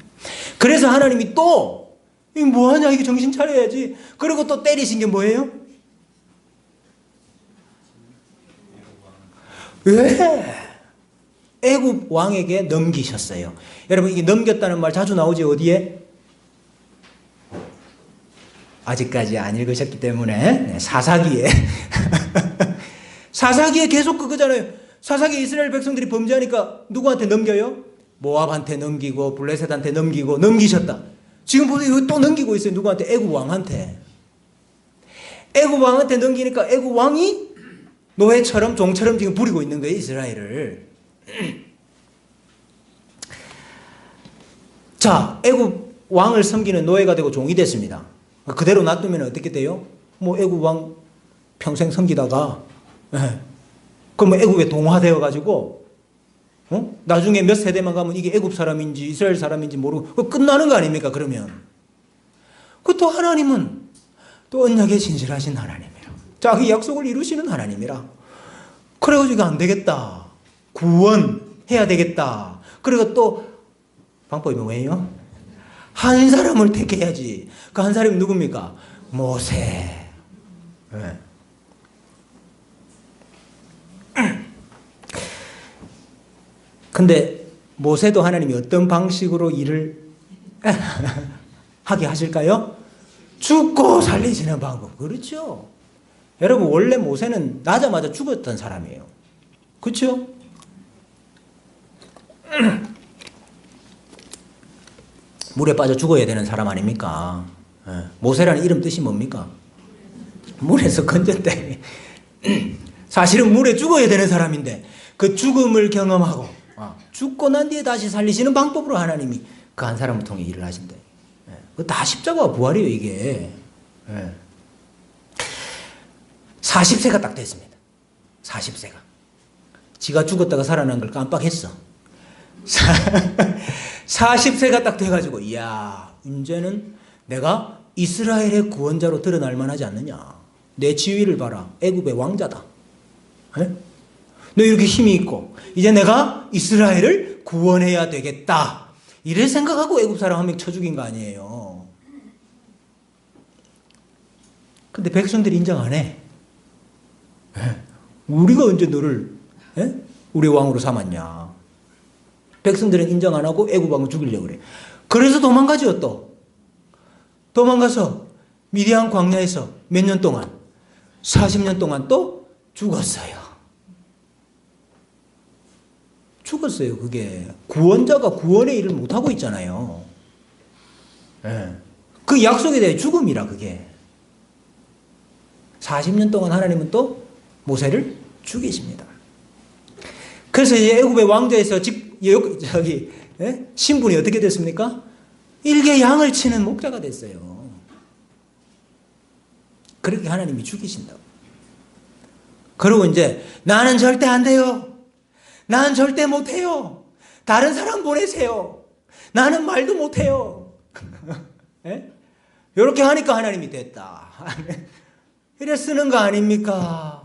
그래서 하나님이 또 이거 뭐하냐 이거 정신 차려야지. 그리고 또 때리신 게 뭐예요? 왜? 애굽 왕에게 넘기셨어요. 여러분 이게 넘겼다는 말 자주 나오지 어디에? 아직까지 안 읽으셨기 때문에 사사기에 사사기에 계속 그거잖아요. 사사기 이스라엘 백성들이 범죄하니까 누구한테 넘겨요? 모압한테 넘기고 블레셋한테 넘기고 넘기셨다. 지금 보세요. 또 넘기고 있어요. 누구한테? 애굽 왕한테. 애굽 왕한테 넘기니까 애굽 왕이 노예처럼 종처럼 지금 부리고 있는 거예요. 이스라엘을. 자, 애굽 왕을 섬기는 노예가 되고 종이 됐습니다. 그대로 놔두면 어떻게 돼요? 뭐 애굽 왕 평생 섬기다가 그럼 뭐 애굽에 동화되어 가지고 나중에 몇 세대만 가면 이게 애굽 사람인지 이스라엘 사람인지 모르고 끝나는 거 아닙니까? 그러면 그 또 하나님은 또 언약에 진실하신 하나님이라 자기 약속을 이루시는 하나님이라 그래가지고 이거 안 되겠다 구원해야 되겠다. 그리고 또 방법이 뭐예요? 한 사람을 택해야지. 그 한 사람이 누굽니까? 모세. 네. 근데 모세도 하나님이 어떤 방식으로 일을 하게 하실까요? 죽고 살리시는 방법. 그렇죠. 여러분 원래 모세는 나자마자 죽었던 사람이에요. 그렇죠? 물에 빠져 죽어야 되는 사람 아닙니까? 모세라는 이름 뜻이 뭡니까? 물에서 건졌대. 사실은 물에 죽어야 되는 사람인데 그 죽음을 경험하고 죽고 난 뒤에 다시 살리시는 방법으로 하나님이 그 한 사람을 통해 일을 하신대. 다 십자가와 부활이에요 이게. 40세가 딱 됐습니다. 40세가. 지가 죽었다가 살아난 걸 깜빡했어. 40세가 딱 돼가지고 이야 이제는 내가 이스라엘의 구원자로 드러날 만하지 않느냐. 내 지위를 봐라. 애굽의 왕자다. 너 이렇게 힘이 있고 이제 내가 이스라엘을 구원해야 되겠다. 이래 생각하고 애굽 사람 한 명 쳐 죽인 거 아니에요. 근데 백성들이 인정 안 해. 우리가 언제 너를 우리 왕으로 삼았냐. 백성들은 인정 안 하고 애굽 왕을 죽이려고 그래. 그래서 도망가죠 또. 도망가서 미디안 광야에서 몇 년 동안 40년 동안 또 죽었어요. 죽었어요. 그게 구원자가 구원의 일을 못하고 있잖아요. 그 약속에 대해 죽음이라 그게. 40년 동안 하나님은 또 모세를 죽이십니다. 그래서 이제 애굽의 왕좌에서 신분이 어떻게 됐습니까? 일개 양을 치는 목자가 됐어요. 그렇게 하나님이 죽이신다고. 그리고 이제 나는 절대 안 돼요. 나는 절대 못해요. 다른 사람 보내세요. 나는 말도 못해요. 이렇게 하니까 하나님이 됐다. 이래 쓰는 거 아닙니까?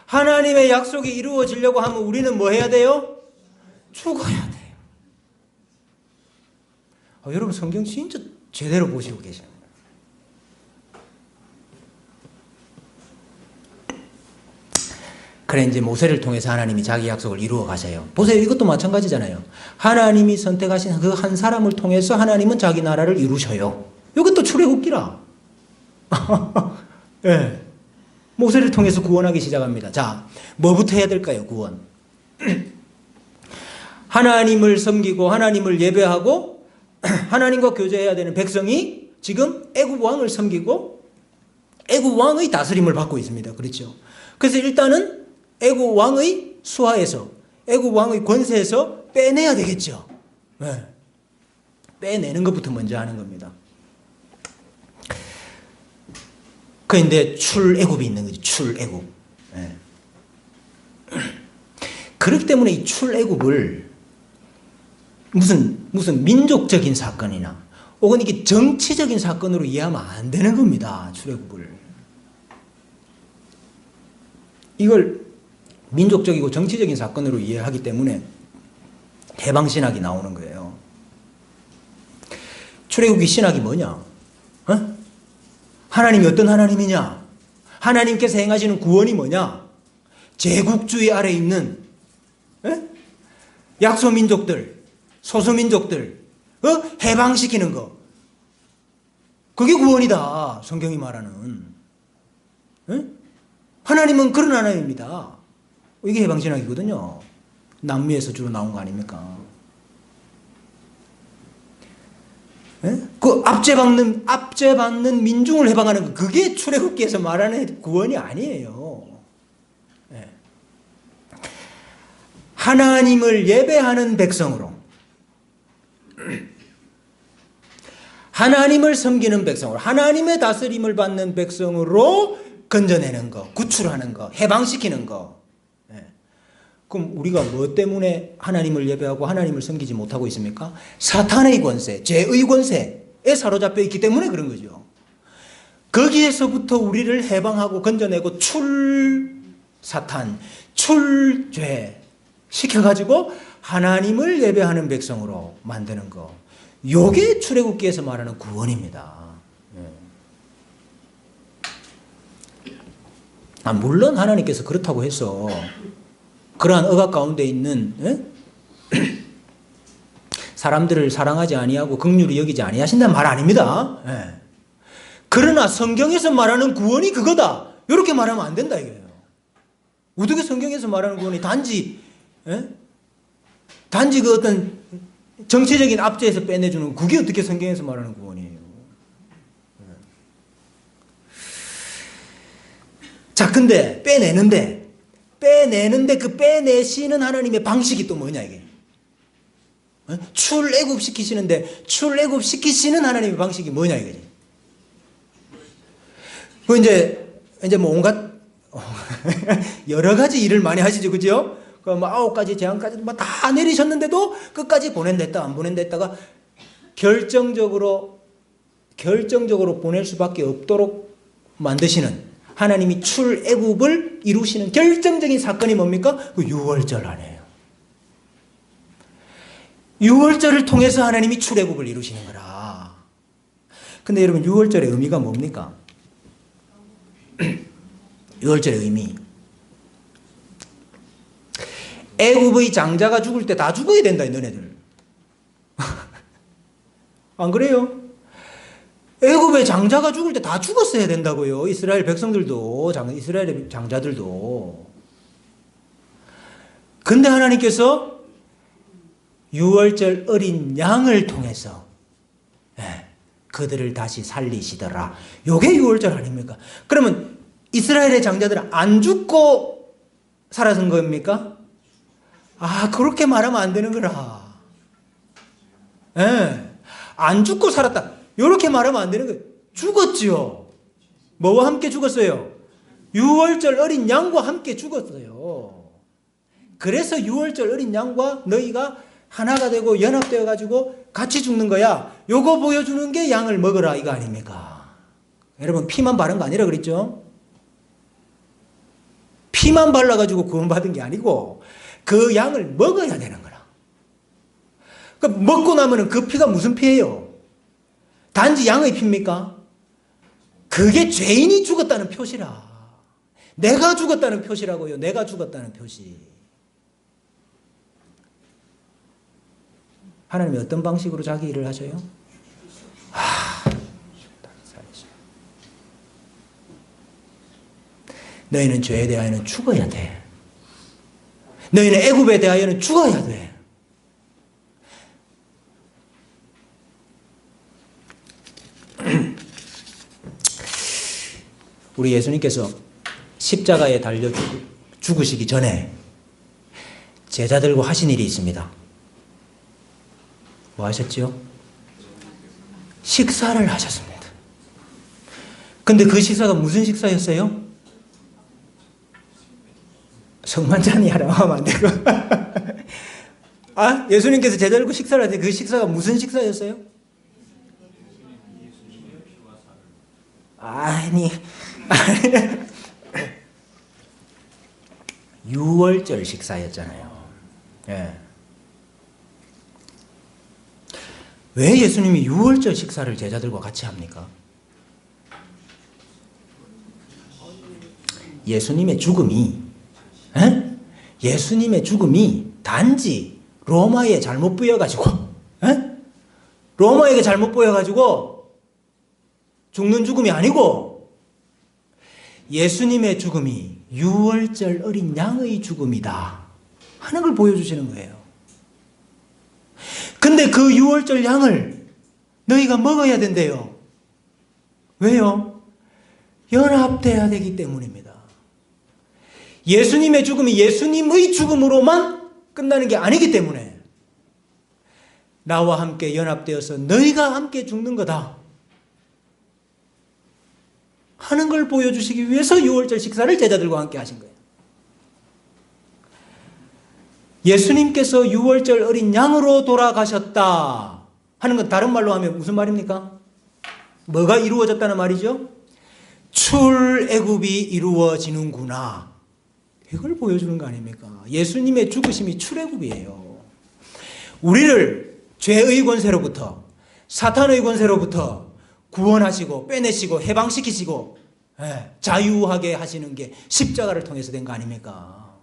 하나님의 약속이 이루어지려고 하면 우리는 뭐 해야 돼요? 죽어야 돼요. 여러분 성경 진짜 제대로 보시고 계십니다. 그래 이제 모세를 통해서 하나님이 자기 약속을 이루어 가셔요. 보세요. 이것도 마찬가지잖아요. 하나님이 선택하신 그 한 사람을 통해서 하나님은 자기 나라를 이루셔요. 이것도 출애굽기라. 네. 모세를 통해서 구원하기 시작합니다. 자, 뭐부터 해야 될까요? 구원. 하나님을 섬기고 하나님을 예배하고 하나님과 교제해야 되는 백성이 지금 애굽 왕을 섬기고 애굽 왕의 다스림을 받고 있습니다. 그렇죠? 그래서 일단은 애굽 왕의 수하에서 애굽 왕의 권세에서 빼내야 되겠죠. 네. 빼내는 것부터 먼저 하는 겁니다. 그런데 출애굽이 있는 거지. 출애굽. 네. 그렇기 때문에 이 출애굽을 무슨 민족적인 사건이나 혹은 이게 정치적인 사건으로 이해하면 안 되는 겁니다. 출애굽을. 이걸 민족적이고 정치적인 사건으로 이해하기 때문에 해방신학이 나오는 거예요. 출애굽기 신학이 뭐냐? 하나님이 어떤 하나님이냐? 하나님께서 행하시는 구원이 뭐냐? 제국주의 아래 있는 약소민족들, 소수민족들 해방시키는 거. 그게 구원이다. 성경이 말하는. 하나님은 그런 하나님입니다. 이게 해방신학이거든요. 남미에서 주로 나온 거 아닙니까? 예? 그 압제받는 민중을 해방하는 거, 그게 출애굽기에서 말하는 구원이 아니에요. 예. 하나님을 예배하는 백성으로, 하나님을 섬기는 백성으로, 하나님의 다스림을 받는 백성으로 건져내는 거, 구출하는 거, 해방시키는 거. 예. 그럼 우리가 뭐 때문에 하나님을 예배하고 하나님을 섬기지 못하고 있습니까? 사탄의 권세, 죄의 권세에 사로잡혀 있기 때문에 그런 거죠. 거기에서부터 우리를 해방하고 건져내고 사탄, 죄 시켜가지고 하나님을 예배하는 백성으로 만드는 거. 요게 출애굽기에서 말하는 구원입니다. 물론 하나님께서 그렇다고 해서 그러한 억압 가운데 있는 사람들을 사랑하지 아니하고 긍휼히 여기지 아니하신다는 말 아닙니다. 그러나 성경에서 말하는 구원이 그거다, 이렇게 말하면 안 된다 이거예요. 어떻게 성경에서 말하는 구원이 단지 그 어떤 정치적인 압제에서 빼내주는, 그게 어떻게 성경에서 말하는 구원이에요. 자, 근데 빼내는데 그 빼내시는 하나님의 방식이 또 뭐냐 이게. 출애굽시키시는데 출애굽시키시는 하나님의 방식이 뭐냐 이거지. 그 이제 뭐 온갖 여러 가지 일을 많이 하시죠, 그죠? 그 뭐 9가지 재앙까지 뭐 다 내리셨는데도 끝까지 보낸댔다 안 보낸댔다가 결정적으로 보낼 수밖에 없도록 만드시는 하나님이 출애굽을 이루시는 결정적인 사건이 뭡니까? 그 유월절 아니에요. 유월절을 통해서 하나님이 출애굽을 이루시는 거라. 근데 여러분, 유월절의 의미가 뭡니까? 유월절의 의미, 애굽의 장자가 죽을 때 다 죽어야 된다, 너네들. 안 그래요? 애굽의 장자가 죽을 때 다 죽었어야 된다고요. 이스라엘 백성들도, 이스라엘의 장자들도. 근데 하나님께서 유월절 어린 양을 통해서 그들을 다시 살리시더라. 요게 유월절 아닙니까? 그러면 이스라엘의 장자들은 안 죽고 살아선 겁니까? 그렇게 말하면 안 되는 거라. 안 죽고 살았다, 이렇게 말하면 안 되는 거예요. 죽었지요. 뭐와 함께 죽었어요? 유월절 어린 양과 함께 죽었어요. 그래서 유월절 어린 양과 너희가 하나가 되고 연합되어 가지고 같이 죽는 거야. 요거 보여주는 게 양을 먹으라 이거 아닙니까? 여러분, 피만 바른 거 아니라 그랬죠? 피만 발라가지고 구원받은 게 아니고 그 양을 먹어야 되는 거라. 먹고 나면은 그 피가 무슨 피예요? 단지 양의 피입니까? 그게 죄인이 죽었다는 표시라. 내가 죽었다는 표시라고요. 내가 죽었다는 표시. 하나님이 어떤 방식으로 자기 일을 하셔요? 너희는 죄에 대하여는 죽어야 돼. 너희는 애굽에 대하여는 죽어야 돼. 우리 예수님께서 십자가에 달려 죽으시기 전에 제자들과 하신 일이 있습니다. 뭐 하셨지요? 식사를 하셨습니다. 근데 그 식사가 무슨 식사였어요? 성만찬이 하라고 하면 안 되고. 예수님께서 제자들과 식사를 하는데 그 식사가 무슨 식사였어요? 유월절 식사였잖아요. 왜 예수님이 유월절 식사를 제자들과 같이 합니까? 예수님의 죽음이 단지 로마에 잘못 보여가지고, 로마에게 잘못 보여가지고 죽는 죽음이 아니고 예수님의 죽음이 유월절 어린 양의 죽음이다 하는 걸 보여주시는 거예요. 근데 그 유월절 양을 너희가 먹어야 된대요. 왜요? 연합돼야 되기 때문입니다. 예수님의 죽음이 예수님의 죽음으로만 끝나는 게 아니기 때문에 나와 함께 연합되어서 너희가 함께 죽는 거다 하는 걸 보여주시기 위해서 유월절 식사를 제자들과 함께 하신 거예요. 예수님께서 유월절 어린 양으로 돌아가셨다 하는 건 다른 말로 하면 무슨 말입니까? 뭐가 이루어졌다는 말이죠? 출애굽이 이루어지는구나. 이걸 보여주는 거 아닙니까? 예수님의 죽으심이 출애굽이에요. 우리를 죄의 권세로부터 사탄의 권세로부터 구원하시고 빼내시고 해방시키시고 자유하게 하시는 게 십자가를 통해서 된 거 아닙니까?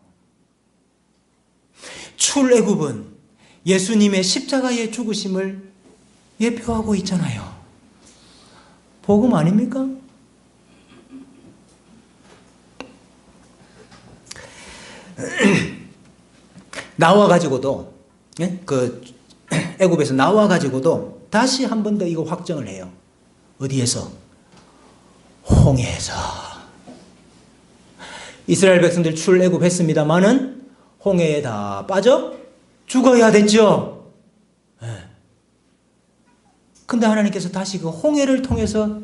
출애굽은 예수님의 십자가의 죽으심을 예표하고 있잖아요. 복음 아닙니까? 나와 가지고도 그 애굽에서 나와 가지고도 다시 한 번 더 이거 확정을 해요. 어디에서? 홍해에서. 이스라엘 백성들 출애굽했습니다마는 홍해에 다 빠져 죽어야 됐죠. 근데 하나님께서 다시 그 홍해를 통해서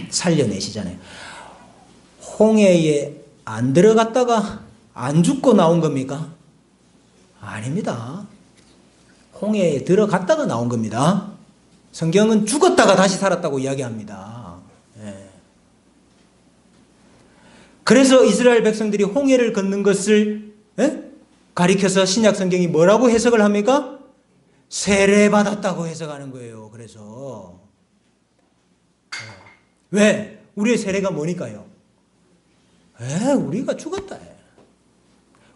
살려내시잖아요. 홍해에 안 들어갔다가 안 죽고 나온 겁니까? 아닙니다. 홍해에 들어갔다가 나온 겁니다. 성경은 죽었다가 다시 살았다고 이야기합니다. 그래서 이스라엘 백성들이 홍해를 걷는 것을 가리켜서 신약 성경이 뭐라고 해석을 합니까? 세례받았다고 해석하는 거예요. 그래서 왜? 우리의 세례가 뭐니까요? 우리가 죽었다.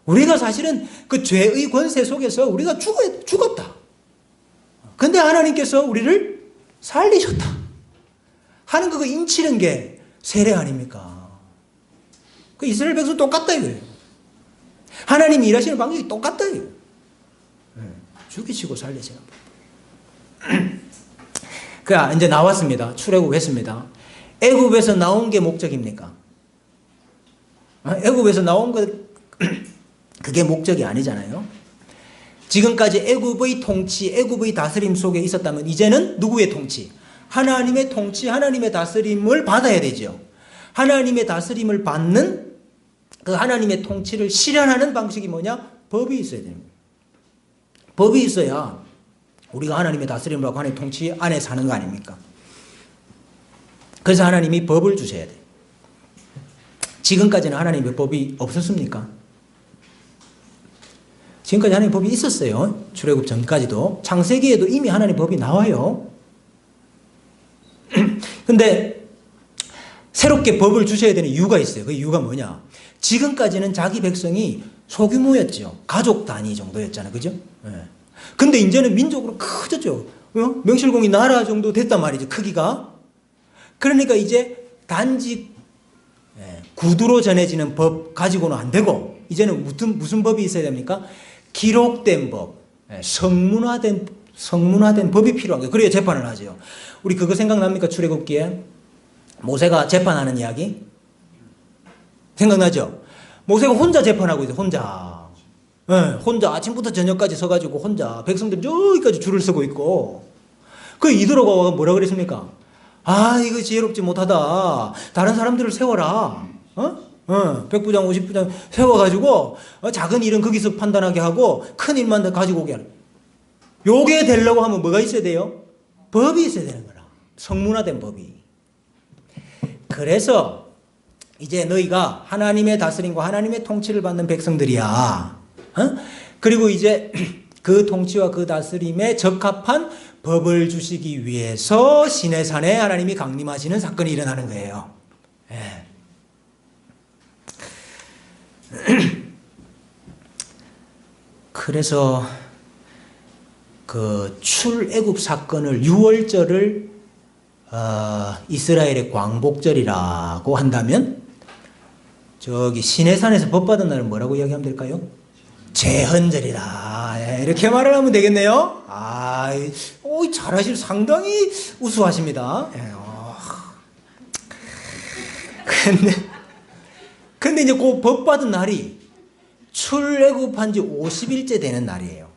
우리가 사실은 그 죄의 권세 속에서 우리가 죽었다. 근데 하나님께서 우리를 살리셨다 하는 거 인치는 게 세례 아닙니까? 그 이스라엘 백성 똑같다 이거예요. 하나님이 일하시는 방식이 똑같다 이거예요. 죽이시고 살리시는 방. 이제 나왔습니다. 출애굽했습니다. 애굽에서 나온 게 목적입니까? 애굽에서 나온 것 그게 목적이 아니잖아요. 지금까지 애굽의 통치, 애굽의 다스림 속에 있었다면 이제는 누구의 통치? 하나님의 통치, 하나님의 다스림을 받아야 되죠. 하나님의 다스림을 받는 그 하나님의 통치를 실현하는 방식이 뭐냐? 법이 있어야 됩니다. 법이 있어야 우리가 하나님의 다스림을 받고 하나님의 통치 안에 사는 거 아닙니까? 그래서 하나님이 법을 주셔야 돼요. 지금까지는 하나님의 법이 없었습니까? 지금까지 하나님의 법이 있었어요. 출애굽 전까지도. 창세기에도 이미 하나님의 법이 나와요. 근데 새롭게 법을 주셔야 되는 이유가 있어요. 그 이유가 뭐냐? 지금까지는 자기 백성이 소규모였죠. 가족 단위 정도였잖아요. 그죠? 근데 이제는 민족으로 커졌죠. 명실공히 나라 정도 됐단 말이죠. 크기가. 그러니까 이제 단지 구두로 전해지는 법 가지고는 안 되고 이제는 무슨 법이 있어야 됩니까? 기록된 법, 성문화된 법이 필요한 거예요. 그래야 재판을 하죠. 우리 그거 생각납니까? 출애굽기에 모세가 재판하는 이야기 생각나죠? 모세가 혼자 재판하고 있어요. 혼자 아침부터 저녁까지 서가지고 혼자 백성들 저기까지 줄을 서고 있고 그 이들어가 뭐라 그랬습니까? 이거 지혜롭지 못하다. 다른 사람들을 세워라. 백부장 50부장 세워가지고 작은 일은 거기서 판단하게 하고 큰 일만 가지고 오게 하는. 요게 되려고 하면 뭐가 있어야 돼요? 법이 있어야 되는 거라. 성문화된 법이. 그래서 이제 너희가 하나님의 다스림과 하나님의 통치를 받는 백성들이야. 그리고 이제 그 통치와 그 다스림에 적합한 법을 주시기 위해서 시내산에 하나님이 강림하시는 사건이 일어나는 거예요. 그래서 그 출애굽 사건을 유월절을 이스라엘의 광복절이라고 한다면 저기 시내산에서 법 받은 날은 뭐라고 이야기하면 될까요? 제헌절이라. 예, 이렇게 말을 하면 되겠네요. 잘하실 상당히 우수하십니다. 예, 근데 이제 그 법 받은 날이 출애굽한 지 50일째 되는 날이에요.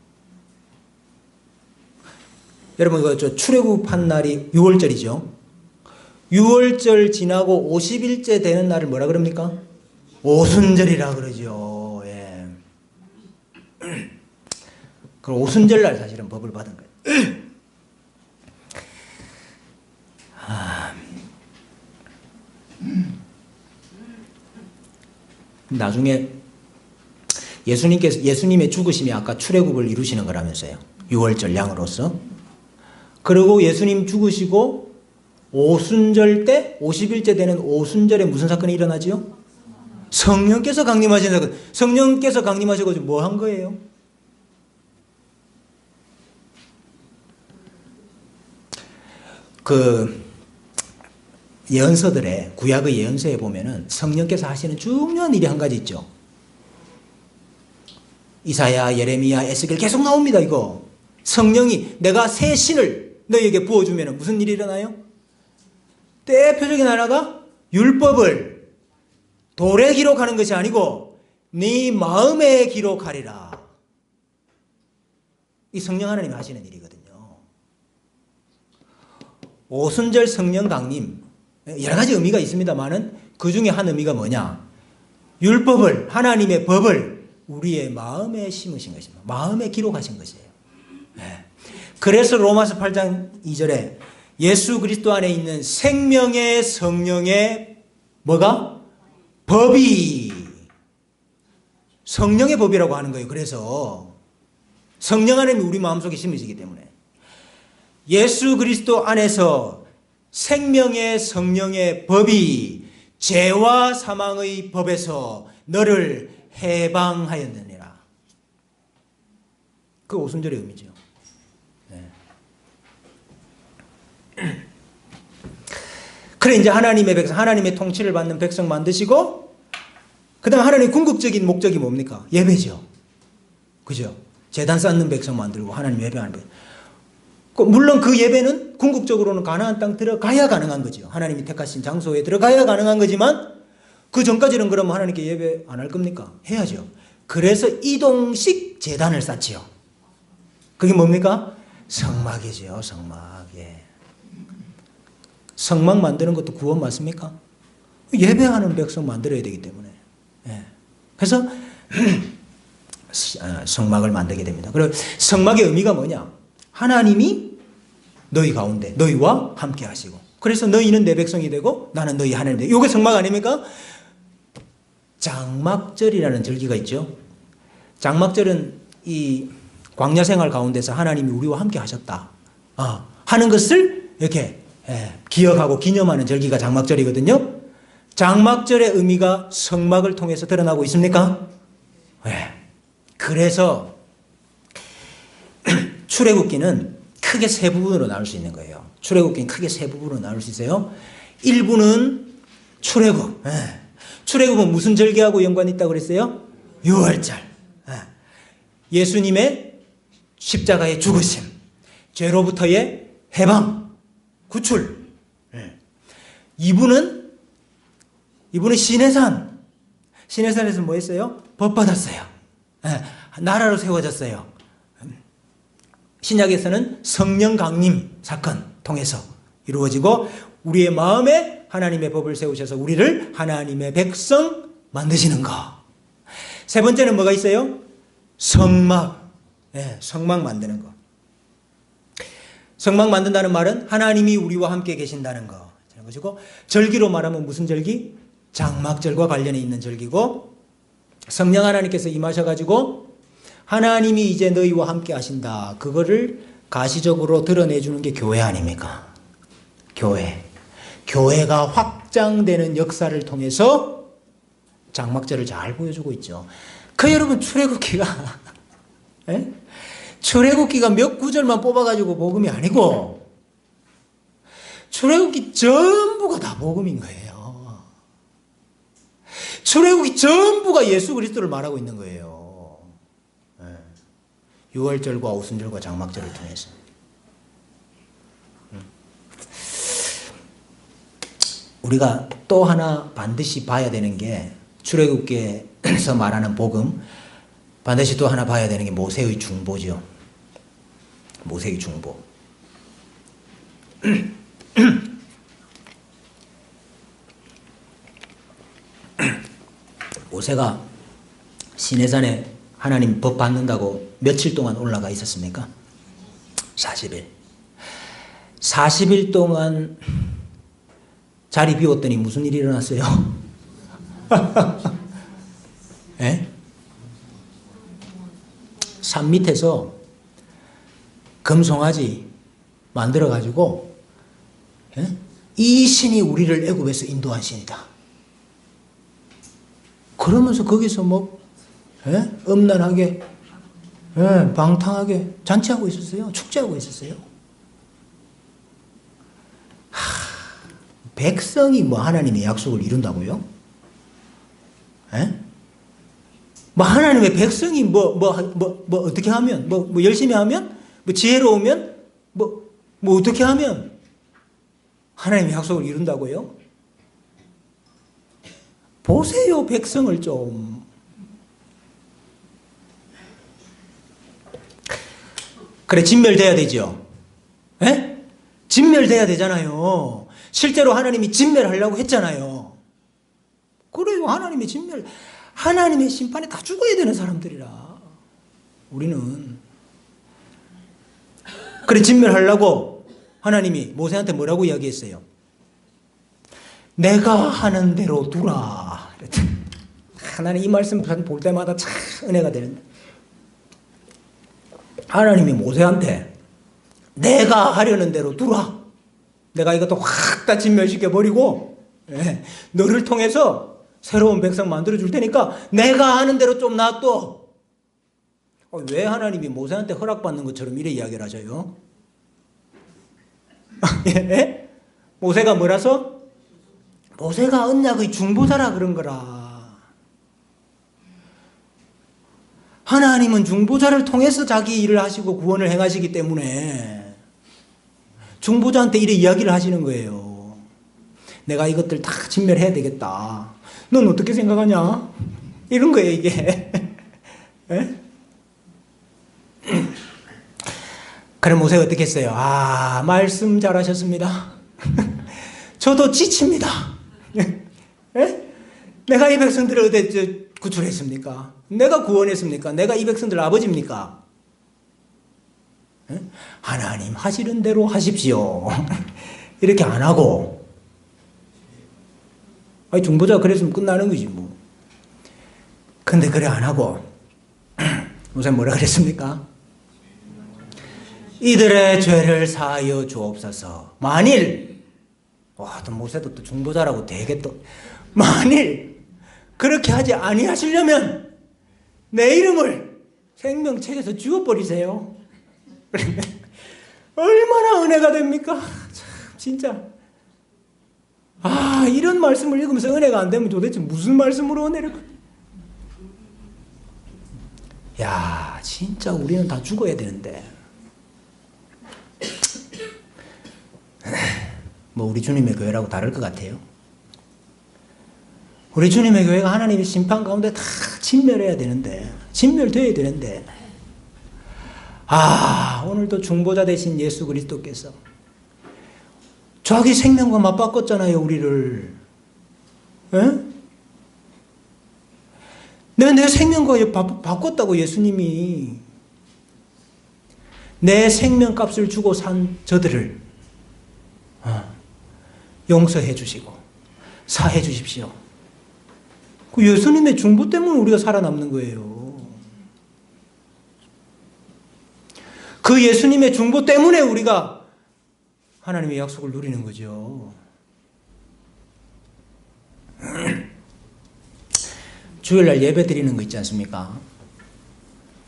여러분, 저 출애굽한 날이 6월절이죠. 6월절 지나고 50일째 되는 날을 뭐라 그럽니까? 오순절이라 그러죠. 예. 그럼 오순절날 사실은 법을 받은 거예요. 나중에 예수님의 죽으심이 아까 출애굽을 이루시는 거라면서요. 6월절 양으로서. 그리고 예수님 죽으시고 오순절 때 50일째 되는 오순절에 무슨 사건이 일어나지요? 성령께서 강림하신 사건. 성령께서 강림하셔가지고 뭐 한 거예요? 그 예언서들에, 구약의 예언서에 보면은 성령께서 하시는 중요한 일이 한 가지 있죠. 이사야, 예레미야, 에스겔 계속 나옵니다. 이거 성령이 내가 새 신을 너희에게 부어주면 무슨 일이 일어나요? 대표적인 하나가 율법을 돌에 기록하는 것이 아니고 네 마음에 기록하리라. 이 성령 하나님이 하시는 일이거든요. 오순절 성령 강림, 여러 가지 의미가 있습니다만은 그 중에 한 의미가 뭐냐? 율법을, 하나님의 법을 우리의 마음에 심으신 것입니다. 마음에 기록하신 것이에요. 네. 그래서 로마서 8장 2절에 예수 그리스도 안에 있는 생명의 성령의 뭐가? 법이 성령의 법이라고 하는 거예요. 그래서 성령 하나님이 우리 마음속에 심으시기 때문에 예수 그리스도 안에서 생명의 성령의 법이 죄와 사망의 법에서 너를 해방하였느니라. 그 오순절의 의미죠. 네. 그래 이제 하나님의 백성, 하나님의 통치를 받는 백성 만드시고 그 다음에 하나님의 궁극적인 목적이 뭡니까? 예배죠. 그죠? 제단 쌓는 백성 만들고 하나님 예배하는 백성. 물론 그 예배는 궁극적으로는 가나안 땅 들어가야 가능한 거죠. 하나님이 택하신 장소에 들어가야 가능한 거지만 그 전까지는 그러면 하나님께 예배 안 할 겁니까? 해야죠. 그래서 이동식 제단을 쌓지요. 그게 뭡니까? 성막이죠. 성막. 예. 성막 만드는 것도 구원 맞습니까? 예배하는 백성 만들어야 되기 때문에. 예. 그래서 성막을 만들게 됩니다. 그리고 성막의 의미가 뭐냐? 하나님이 너희 가운데 너희와 함께 하시고 그래서 너희는 내 백성이 되고 나는 너희 하나님 되고 이게 성막 아닙니까? 장막절이라는 절기가 있죠. 장막절은 이 광야 생활 가운데서 하나님이 우리와 함께 하셨다 하는 것을 이렇게 기억하고 기념하는 절기가 장막절이거든요. 장막절의 의미가 성막을 통해서 드러나고 있습니까? 네. 그래서 출애굽기는 크게 세 부분으로 나눌 수 있는 거예요. 출애굽기는 크게 세 부분으로 나눌 수 있어요. 1부는 출애굽. 출애굽은 무슨 절기하고 연관이 있다고 그랬어요? 6월절. 예수님의 십자가의 죽으심, 죄로부터의 해방, 구출. 2부는 시내산. 시내산에서 뭐 했어요? 법 받았어요. 나라로 세워졌어요. 신약에서는 성령 강림 사건 통해서 이루어지고 우리의 마음에 하나님의 법을 세우셔서 우리를 하나님의 백성 만드시는 것. 세 번째는 뭐가 있어요? 성막. 성막 만드는 것. 성막 만든다는 말은 하나님이 우리와 함께 계신다는 것. 것이고 절기로 말하면 무슨 절기? 장막절과 관련이 있는 절기고 성령 하나님께서 임하셔가지고 하나님이 이제 너희와 함께 하신다. 그거를 가시적으로 드러내주는 게 교회 아닙니까? 교회. 교회가 확장되는 역사를 통해서 장막절을 잘 보여주고 있죠. 그 여러분 출애굽기가 출애굽기가 몇 구절만 뽑아가지고 복음이 아니고 출애굽기 전부가 다 복음인 거예요. 출애굽기 전부가 예수 그리스도를 말하고 있는 거예요. 유월절과 오순절과 장막절을 통해서. 우리가 또 하나 반드시 봐야 되는 게 출애굽기에서 말하는 복음, 반드시 또 하나 봐야 되는 게 모세의 중보죠. 모세의 중보. 모세가 시내산에 하나님 법 받는다고 며칠 동안 올라가 있었습니까? 40일. 40일 동안 자리 비웠더니 무슨 일이 일어났어요? 예? 산 밑에서 금송아지 만들어가지고, 예? 이 신이 우리를 애굽에서 인도한 신이다. 그러면서 거기서 뭐, 예? 음란하게, 예? 방탕하게 잔치하고 있었어요. 축제하고 있었어요. 백성이 뭐 하나님의 약속을 이룬다고요? 예? 뭐 하나님의 백성이 뭐 어떻게 하면, 뭐 열심히 하면, 뭐 지혜로우면, 뭐 어떻게 하면 하나님의 약속을 이룬다고요? 보세요, 백성을 좀. 그래, 진멸돼야 되죠. 예? 진멸돼야 되잖아요. 실제로 하나님이 진멸하려고 했잖아요. 그래요, 하나님의 심판에 다 죽어야 되는 사람들이라. 우리는. 그래, 진멸하려고 하나님이 모세한테 뭐라고 이야기했어요? 내가 하는 대로 두라. 하나님 이 말씀 볼 때마다 참 은혜가 되는데. 하나님이 모세한테 내가 하려는 대로 두라. 내가 이것도 확 다 진멸시켜버리고, 예, 너를 통해서 새로운 백성 만들어줄 테니까 내가 하는 대로 좀 놔둬. 왜 하나님이 모세한테 허락받는 것처럼 이래 이야기를 하셔요? 예? 모세가 뭐라서? 모세가 언약의 중보자라 그런 거라. 하나님은 중보자를 통해서 자기 일을 하시고 구원을 행하시기 때문에 중보자한테 이래 이야기를 하시는 거예요. 내가 이것들 다 진멸해야 되겠다. 넌 어떻게 생각하냐? 이런 거예요, 이게. 예? 그럼 모세가 어떻게 했어요? 말씀 잘하셨습니다. 저도 지칩니다. 예? 내가 이 백성들을 어디 구출했습니까? 내가 구원했습니까? 내가 이 백성들 아버지입니까? 예? 하나님 하시는 대로 하십시오. 이렇게 안 하고, 중보자가 그랬으면 끝나는 거지 뭐. 근데 그래 안 하고 모세는 뭐라 그랬습니까? 이들의 죄를 사하여 주옵소서. 만일, 또 모세도 또 중보자라고 되게 또, 만일 그렇게 하지 아니하시려면 내 이름을 생명책에서 지워버리세요. 얼마나 은혜가 됩니까? 참 진짜. 이런 말씀을 읽으면서 은혜가 안 되면 도대체 무슨 말씀으로 은혜를 받... 야, 진짜 우리는 다 죽어야 되는데. 뭐 우리 주님의 교회라고 다를 것 같아요. 우리 주님의 교회가 하나님의 심판 가운데 다 진멸해야 되는데, 진멸돼야 되는데, 오늘도 중보자 되신 예수 그리스도께서 자기 생명과 맞바꿨잖아요, 우리를. 에? 내 생명과 바꿨다고 예수님이. 내 생명값을 주고 산 저들을 용서해 주시고 사해 주십시오. 그 예수님의 중보 때문에 우리가 살아남는 거예요. 그 예수님의 중보 때문에 우리가 하나님의 약속을 누리는 거죠. 주일날 예배 드리는 거 있지 않습니까?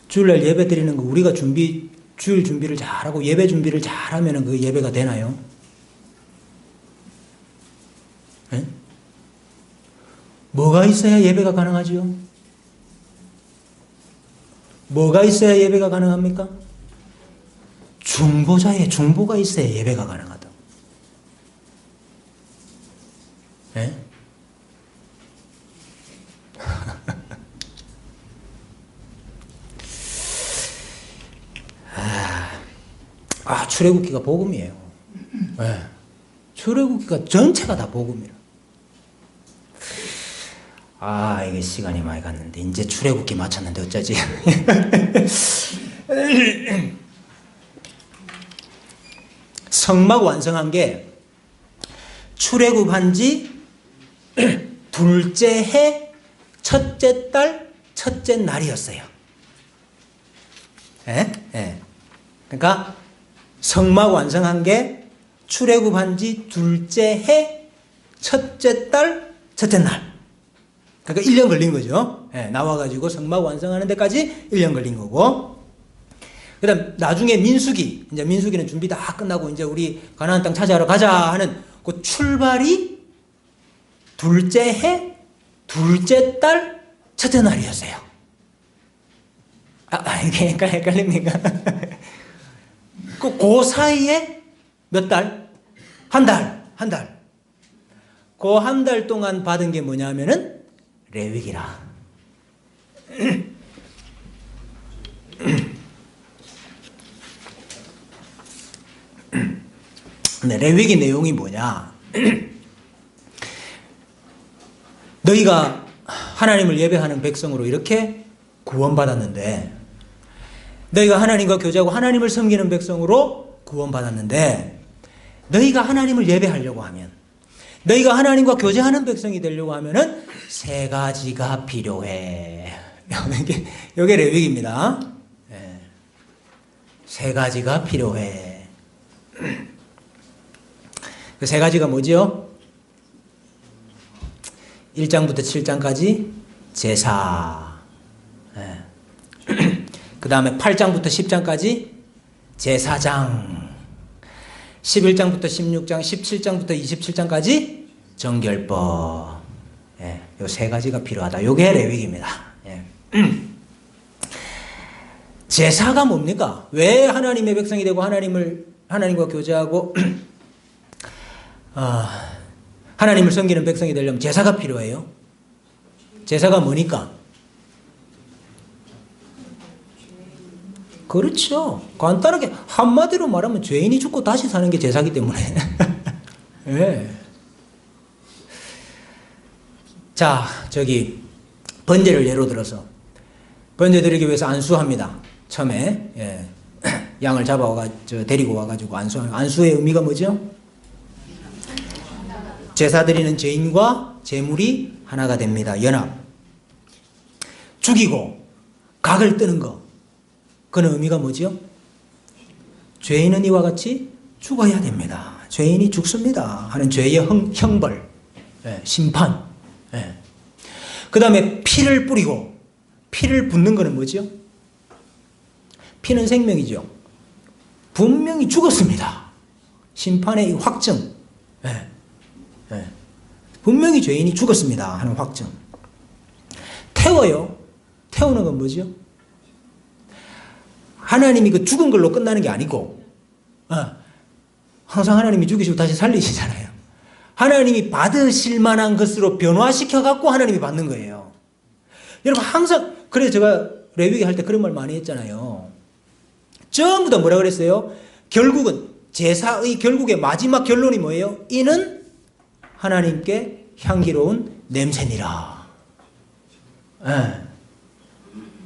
주일날 예배 드리는 거 우리가 주일 준비를 잘하고 예배 준비를 잘하면 그 예배가 되나요? 에? 뭐가 있어야 예배가 가능하죠? 뭐가 있어야 예배가 가능합니까? 중보자의 중보가 있어야 예배가 가능하다. 예? 출애굽기가 복음이에요. 예. 출애굽기가 전체가 다 복음이라. 이게 시간이 많이 갔는데 이제 출애굽기 마쳤는데 어쩌지? 성막 완성한 게 출애굽한 지 둘째 해 첫째 달 첫째 날이었어요. 예? 예. 그러니까 성막 완성한 게 출애굽한 지 둘째 해 첫째 달 첫째 날. 그러니까 1년 걸린 거죠. 예, 나와가지고 성막 완성하는 데까지 1년 걸린 거고. 그 다음 나중에 민수기, 이제 민수기는 준비 다 끝나고 이제 우리 가나안 땅 차지하러 가자 하는 그 출발이 둘째 해 둘째 달 첫째 날이었어요. 이게 헷갈립니까? 그 사이에 몇 달? 한 달. 그 한 달 동안 받은 게 뭐냐면은 레위기라. 근데 레위기 내용이 뭐냐? 너희가 하나님을 예배하는 백성으로 이렇게 구원받았는데, 너희가 하나님과 교제하고 하나님을 섬기는 백성으로 구원받았는데, 너희가 하나님을 예배하려고 하면, 너희가 하나님과 교제하는 백성이 되려고 하면은 세 가지가 필요해. 이게 레위기입니다. 네. 세 가지가 필요해. 그 세 가지가 뭐지요? 1장부터 7장까지 제사. 네. 그 다음에 8장부터 10장까지 제사장. 11장부터 16장, 17장부터 27장까지 정결법. 예, 요 세 가지가 필요하다. 요게 레위기입니다. 예. 제사가 뭡니까? 왜 하나님의 백성이 되고 하나님과 교제하고 하나님을 섬기는 백성이 되려면 제사가 필요해요? 제사가 뭐니까? 그렇죠. 간단하게 한마디로 말하면 죄인이 죽고 다시 사는 게 제사기 때문에. 네. 자, 번제를 예로 들어서 번제 드리기 위해서 안수합니다. 처음에 양을 데리고 와가지고 안수하는. 안수의 의미가 뭐죠? 제사 드리는 죄인과 제물이 하나가 됩니다. 연합. 죽이고 각을 뜨는 거. 그는 의미가 뭐지요? 죄인은 이와 같이 죽어야 됩니다. 죄인이 죽습니다 하는 죄의 형벌, 심판. 그 다음에 피를 뿌리고, 피를 붓는 것은 뭐지요? 피는 생명이죠. 분명히 죽었습니다. 심판의 확증. 분명히 죄인이 죽었습니다 하는 확증. 태워요. 태우는 건 뭐지요? 하나님이 그 죽은 걸로 끝나는 게 아니고, 항상 하나님이 죽이시고 다시 살리시잖아요. 하나님이 받으실 만한 것으로 변화시켜갖고 하나님이 받는 거예요. 여러분, 항상, 그래서 제가 레위기 할 때 그런 말 많이 했잖아요. 전부 다 뭐라 그랬어요? 결국은, 제사의 결국의 마지막 결론이 뭐예요? 이는 하나님께 향기로운 냄새니라.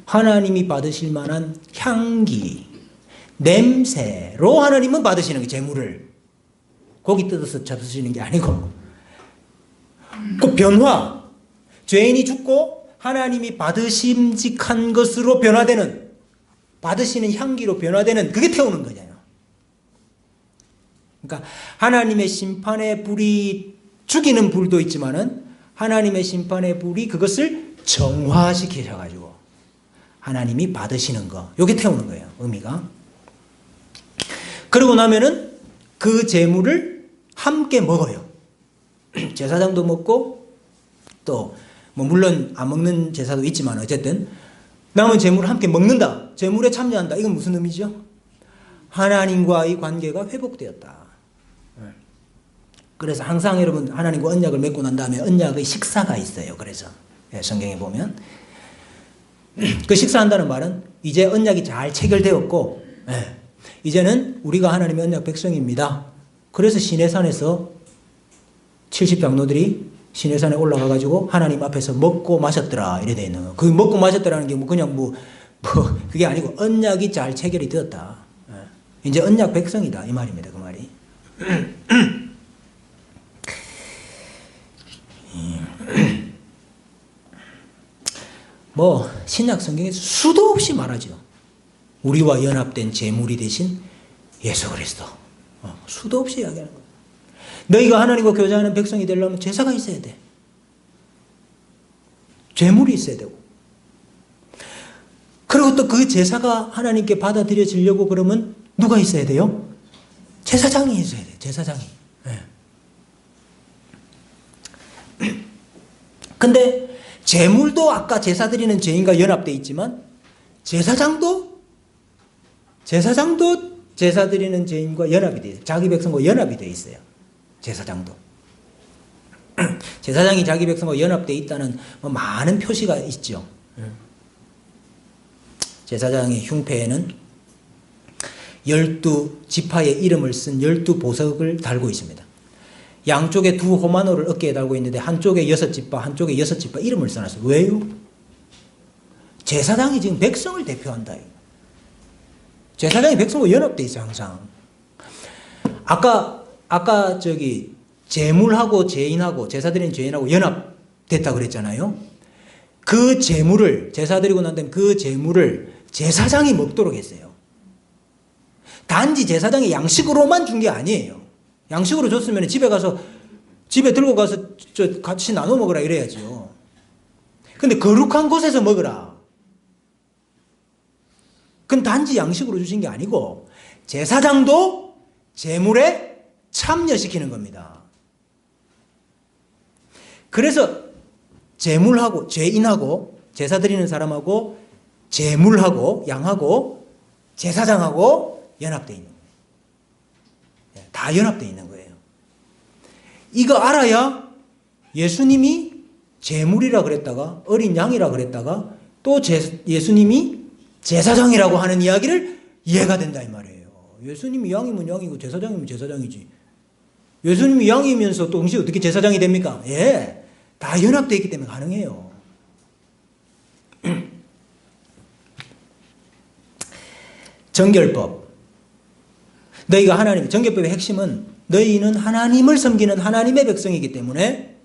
하나님이 받으실 만한 향기, 냄새로 하나님은 받으시는 게 제물을. 고기 뜯어서 잡수시는 게 아니고. 그 변화, 죄인이 죽고 하나님이 받으심직한 것으로 변화되는, 받으시는 향기로 변화되는, 그게 태우는 거잖아요. 그러니까 하나님의 심판의 불이 죽이는 불도 있지만은 하나님의 심판의 불이 그것을 정화시키셔가지고 하나님이 받으시는 거, 요게 태우는 거예요. 의미가. 그러고 나면은 그 제물을 함께 먹어요. 제사장도 먹고 또 뭐 물론 안 먹는 제사도 있지만 어쨌든 남은 제물을 함께 먹는다. 제물에 참여한다. 이건 무슨 의미죠? 하나님과의 관계가 회복되었다. 그래서 항상 여러분 하나님과 언약을 맺고 난 다음에 언약의 식사가 있어요. 그래서 성경에 보면 그 식사한다는 말은 이제 언약이 잘 체결되었고 이제는 우리가 하나님의 언약 백성입니다. 그래서 시내산에서 70장로들이 시내산에 올라가가지고 하나님 앞에서 먹고 마셨더라 이래 돼 있는 거. 그 먹고 마셨더라는 게 뭐 그냥 뭐 그게 아니고 언약이 잘 체결이 되었다. 이제 언약 백성이다 이 말입니다. 그 말이. 뭐 신약 성경에서 수도 없이 말하죠. 우리와 연합된 제물이 되신 예수 그리스도. 수도 없이 이야기하는 거예요. 너희가 하나님과 교제하는 백성이 되려면 제사가 있어야 돼. 제물이 있어야 되고. 그리고 또 그 제사가 하나님께 받아들여지려고 그러면 누가 있어야 돼요? 제사장이 있어야 돼. 제사장이. 근데 제물도 아까 제사 드리는 죄인과 연합되어 있지만 제사장도 제사 드리는 죄인과 연합이 되어 있어요. 자기 백성과 연합이 되어 있어요. 제사장도. 제사장이 자기 백성과 연합되어 있다는 뭐 많은 표시가 있죠. 제사장의 흉패에는 12지파의 이름을 쓴 12보석을 달고 있습니다. 양쪽에 두 호마노를 어깨에 달고 있는데 한쪽에 6지파, 한쪽에 6지파 이름을 써놨어요. 왜요? 제사장이 지금 백성을 대표한다. 제사장이 백성과 연합되어 있어요, 항상. 아까 저기 제물하고 죄인하고 제사 드리는 죄인하고 연합됐다 그랬잖아요. 그 제물을 제사 드리고 난 다음에 그 제물을 제사장이 먹도록 했어요. 단지 제사장이 양식으로만 준 게 아니에요. 양식으로 줬으면 집에 들고 가서 같이 나눠 먹으라 이래야죠. 근데 거룩한 곳에서 먹으라. 그건 단지 양식으로 주신 게 아니고 제사장도 제물에 참여시키는 겁니다. 그래서 제물하고 죄인하고 제사 드리는 사람하고 제물하고 양하고 제사장하고 연합되어 있는 거예요. 다 연합되어 있는 거예요. 이거 알아야 예수님이 제물이라 그랬다가 어린 양이라 그랬다가 또 예수님이 제사장이라고 하는 이야기를 이해가 된다 이 말이에요. 예수님이 양이면 양이고 제사장이면 제사장이지. 예수님이 양이면서 또 동시에 어떻게 제사장이 됩니까? 예, 다 연합되어 있기 때문에 가능해요. 정결법. 너희가 정결법의 핵심은 너희는 하나님을 섬기는 하나님의 백성이기 때문에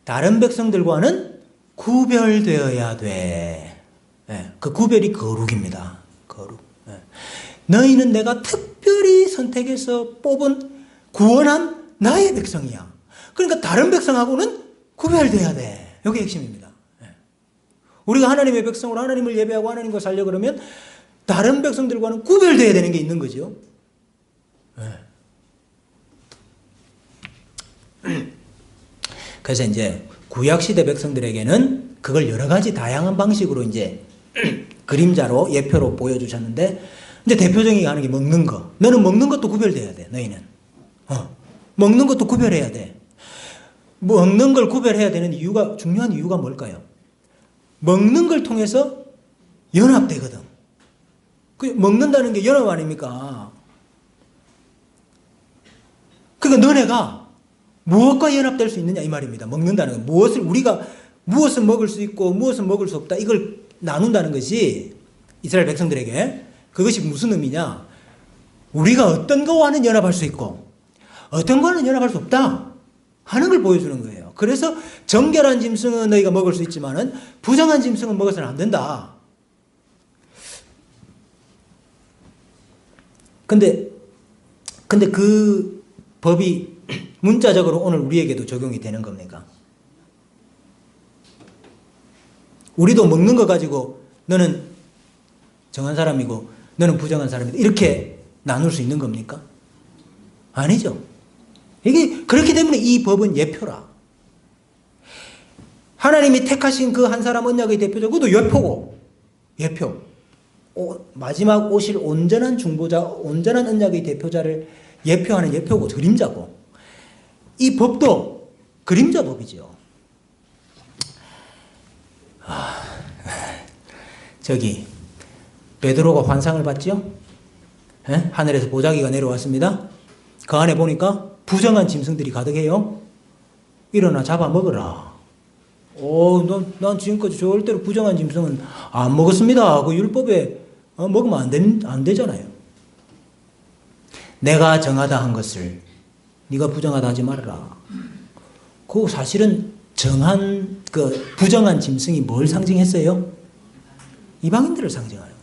다른 백성들과는 구별되어야 돼. 예, 그 구별이 거룩입니다. 거룩. 예. 너희는 내가 특별히 선택해서 뽑은 구원한 나의 백성이야. 그러니까 다른 백성하고는 구별돼야 돼. 이게 핵심입니다. 우리가 하나님의 백성으로 하나님을 예배하고 하나님과 살려 그러면 다른 백성들과는 구별돼야 되는 게 있는 거죠. 그래서 이제 구약시대 백성들에게는 그걸 여러 가지 다양한 방식으로 이제 그림자로 예표로 보여주셨는데 이제 대표적인 게 하는 게 먹는 거. 너는 먹는 것도 구별돼야 돼. 너희는. 먹는 것도 구별해야 돼. 먹는 걸 구별해야 되는 이유가, 중요한 이유가 뭘까요? 먹는 걸 통해서 연합되거든. 먹는다는 게 연합 아닙니까? 그러니까 너네가 무엇과 연합될 수 있느냐 이 말입니다. 먹는다는 건 우리가 무엇은 먹을 수 있고 무엇은 먹을 수 없다 이걸 나눈다는 것이 이스라엘 백성들에게 그것이 무슨 의미냐? 우리가 어떤 거와는 연합할 수 있고 어떤 거는 연합할 수 없다 하는 걸 보여주는 거예요. 그래서 정결한 짐승은 너희가 먹을 수 있지만은 부정한 짐승은 먹어서는 안 된다. 근데 그 법이 문자적으로 오늘 우리에게도 적용이 되는 겁니까? 우리도 먹는 거 가지고 너는 정한 사람이고 너는 부정한 사람이다 이렇게 나눌 수 있는 겁니까? 아니죠. 이게 그렇기 때문에 이 법은 예표라. 하나님이 택하신 그 한 사람 언약의 대표자, 그것도 예표고, 예표. 마지막 오실 온전한 중보자, 온전한 언약의 대표자를 예표하는 예표고, 그림자고. 이 법도 그림자 법이죠. 저기 베드로가 환상을 봤죠? 하늘에서 보자기가 내려왔습니다. 그 안에 보니까 부정한 짐승들이 가득해요. 일어나 잡아먹으라. 난 지금까지 절대로 부정한 짐승은 안 먹었습니다. 그 율법에 먹으면 안 되잖아요. 내가 정하다 한 것을 네가 부정하다 하지 말아라. 그 사실은 정한 그 부정한 짐승이 뭘 상징했어요? 이방인들을 상징하는 거예요.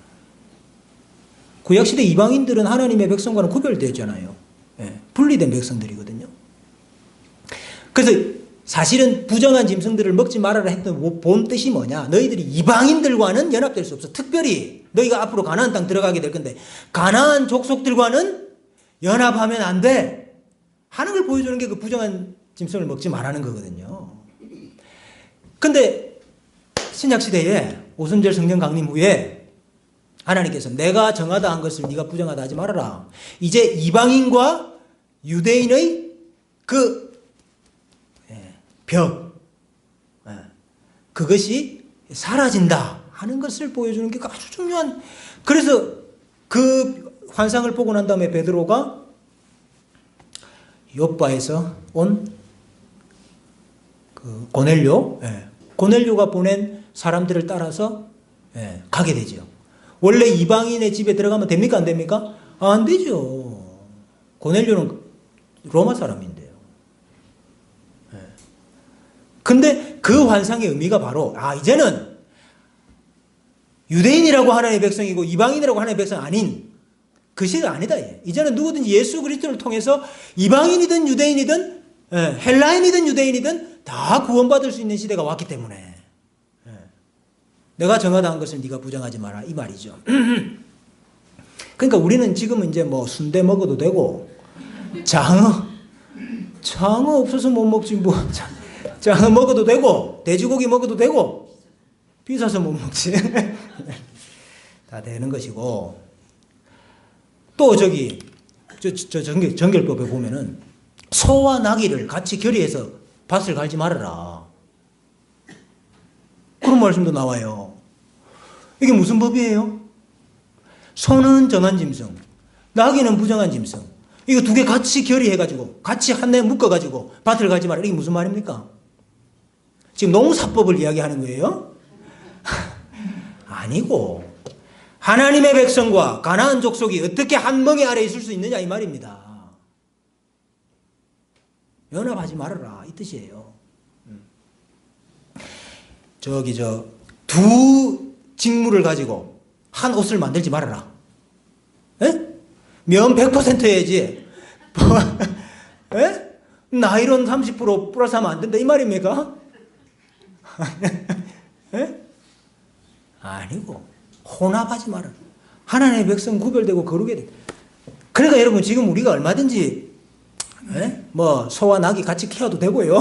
구약시대 이방인들은 하나님의 백성과는 구별되었잖아요. 분리된 백성들이거든요. 그래서 사실은 부정한 짐승들을 먹지 말아라 했던 본 뜻이 뭐냐? 너희들이 이방인들과는 연합될 수 없어. 특별히 너희가 앞으로 가나안 땅 들어가게 될 건데 가나안 족속들과는 연합하면 안 돼 하는 걸 보여주는 게 그 부정한 짐승을 먹지 말라는 거거든요. 근데 신약시대에 오순절 성령 강림 후에 하나님께서 내가 정하다 한 것을 네가 부정하다 하지 말아라. 이제 이방인과 유대인의 그 벽, 그것이 사라진다 하는 것을 보여주는 게 아주 중요한. 그래서 그 환상을 보고 난 다음에 베드로가 욥바에서 온 그 고넬료가 보낸 사람들을 따라서 가게 되죠. 원래 이방인의 집에 들어가면 됩니까? 안 됩니까? 안 되죠. 고넬료는 로마 사람인데요. 근데 그 환상의 의미가 바로 이제는 유대인이라고 하나님의 백성이고 이방인이라고 하나님의 백성 아닌 그 시대가 아니다. 이제는 누구든지 예수 그리스도를 통해서 이방인이든 유대인이든 헬라인이든 유대인이든 다 구원받을 수 있는 시대가 왔기 때문에 내가 정하다 한 것을 네가 부정하지 마라 이 말이죠. 그러니까 우리는 지금은 이제 뭐 순대 먹어도 되고 장어 없어서 못 먹지 뭐 장어 먹어도 되고 돼지고기 먹어도 되고 비싸서 못 먹지. 다 되는 것이고 또 저기 정결법에 보면은 소와 나귀를 같이 결의해서 밭을 갈지 말아라 그런 말씀도 나와요. 이게 무슨 법이에요? 소는 정한 짐승, 나귀는 부정한 짐승. 이거 두 개 같이 결의해가지고 같이 한데 묶어가지고 밭을 갈지 말아라. 이게 무슨 말입니까? 지금 농사법을 이야기하는 거예요? 아니고 하나님의 백성과 가나안 족속이 어떻게 한 멍에 아래 있을 수 있느냐 이 말입니다. 연합하지 말아라 이 뜻이에요. 두 직무를 가지고 한 옷을 만들지 말아라. 면 100% 해야지. 나일론 30% 플러스 하면 안 된다 이 말입니까? 아니고 혼합하지 말아라. 하나님의 백성 구별되고 거룩해야 돼. 그러니까 여러분 지금 우리가 얼마든지 뭐 소와 낙이 같이 키워도 되고요.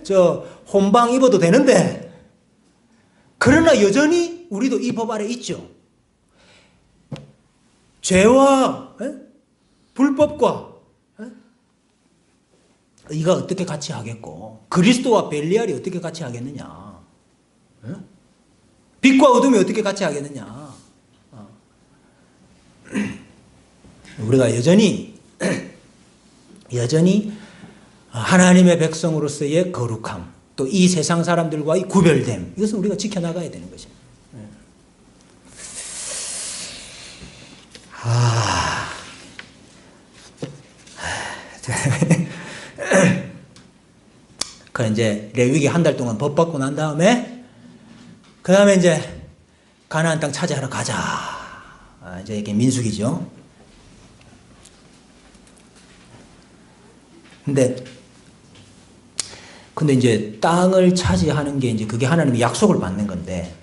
저 혼방 입어도 되는데 그러나 여전히 우리도 이 법 아래 있죠. 죄와 불법과 이가 어떻게 같이 하겠고 그리스도와 벨리알이 어떻게 같이 하겠느냐. 빛과 어둠이 어떻게 같이 하겠느냐. 우리가 여전히 하나님의 백성으로서의 거룩함, 또 이 세상 사람들과의 구별됨, 이것은 우리가 지켜나가야 되는 것입니다. 그 이제 레위기 한 달 동안 법 받고 난 다음에 그 다음에 이제 가나안 땅 차지하러 가자. 이제 이게 민수기죠. 근데 이제 땅을 차지하는 게 이제 그게 하나님의 약속을 받는 건데,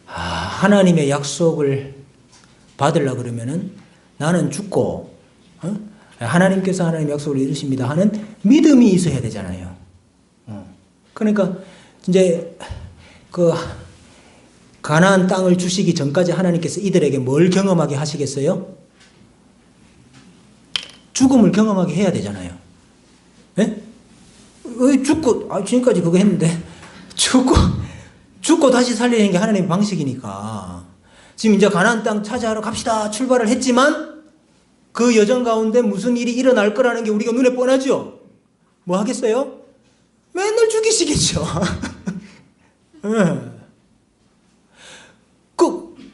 하나님의 약속을 받으려고 그러면은 나는 죽고, 하나님께서 하나님의 약속을 이루십니다 하는 믿음이 있어야 되잖아요. 그러니까 이제 그 가나안 땅을 주시기 전까지 하나님께서 이들에게 뭘 경험하게 하시겠어요? 죽음을 경험하게 해야 되잖아요. 예? 죽고, 지금까지 그거 했는데, 죽고 다시 살리는 게 하나님의 방식이니까. 지금 이제 가나안 땅 차지하러 갑시다. 출발을 했지만, 그 여정 가운데 무슨 일이 일어날 거라는 게 우리가 눈에 뻔하죠? 뭐 하겠어요? 맨날 죽이시겠죠. 예.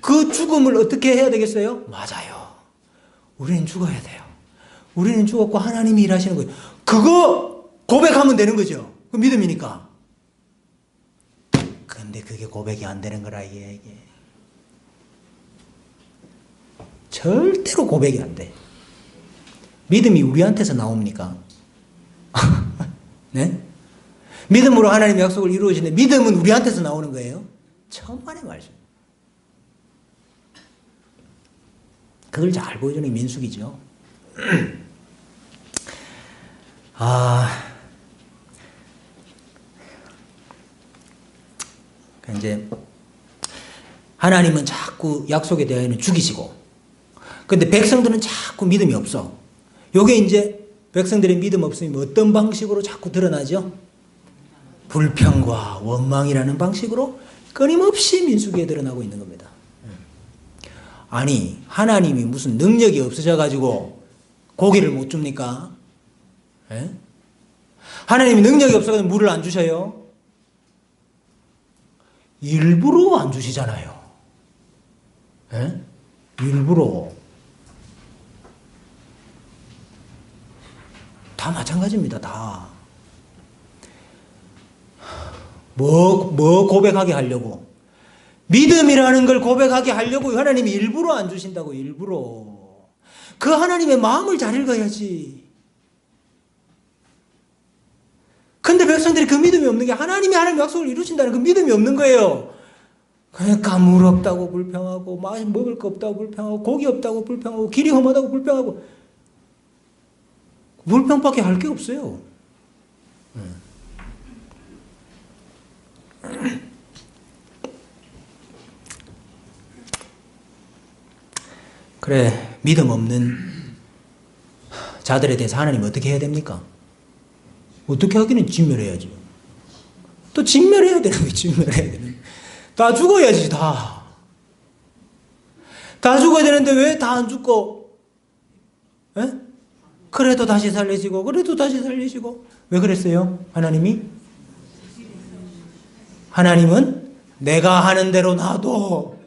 그 죽음을 어떻게 해야 되겠어요? 맞아요. 우리는 죽어야 돼요. 우리는 죽었고 하나님이 일하시는 거예요. 그거 고백하면 되는 거죠. 그 믿음이니까. 근데 그게 고백이 안 되는 거라, 이게. 절대로 고백이 안 돼. 믿음이 우리한테서 나옵니까? 네? 믿음으로 하나님의 약속을 이루어지는데 믿음은 우리한테서 나오는 거예요? 천만의 말씀. 그걸 잘 보여주는 게 민수기죠. 이제 하나님은 자꾸 약속에 대하여는 죽이시고, 근데 백성들은 자꾸 믿음이 없어. 요게 이제 백성들의 믿음 없음이 어떤 방식으로 자꾸 드러나죠? 불평과 원망이라는 방식으로 끊임없이 민수기에 드러나고 있는 겁니다. 아니, 하나님이 무슨 능력이 없으셔가지고 고기를 못 줍니까? 예? 하나님이 능력이 없어가지고 물을 안 주셔요? 일부러 안 주시잖아요. 예? 일부러. 다 마찬가지입니다, 다. 뭐 고백하게 하려고. 믿음이라는 걸 고백하게 하려고 하나님이 일부러 안 주신다고, 일부러. 그 하나님의 마음을 잘 읽어야지. 근데 백성들이 그 믿음이 없는 게 하나님이 하나님의 약속을 이루신다는 그 믿음이 없는 거예요. 그러니까 물 없다고 불평하고, 먹을 거 없다고 불평하고, 고기 없다고 불평하고, 길이 험하다고 불평하고, 불평밖에 할 게 없어요. 그래, 믿음 없는 자들에 대해서 하나님 어떻게 해야 됩니까? 어떻게 하기는 진멸해야죠. 또 진멸해야 되는 거예요, 진멸해야 되는. 다 죽어야지, 다. 다 죽어야 되는데 왜 다 안 죽고? 에? 그래도 다시 살리시고, 그래도 다시 살리시고. 왜 그랬어요? 하나님이? 하나님은 내가 하는 대로 놔둬.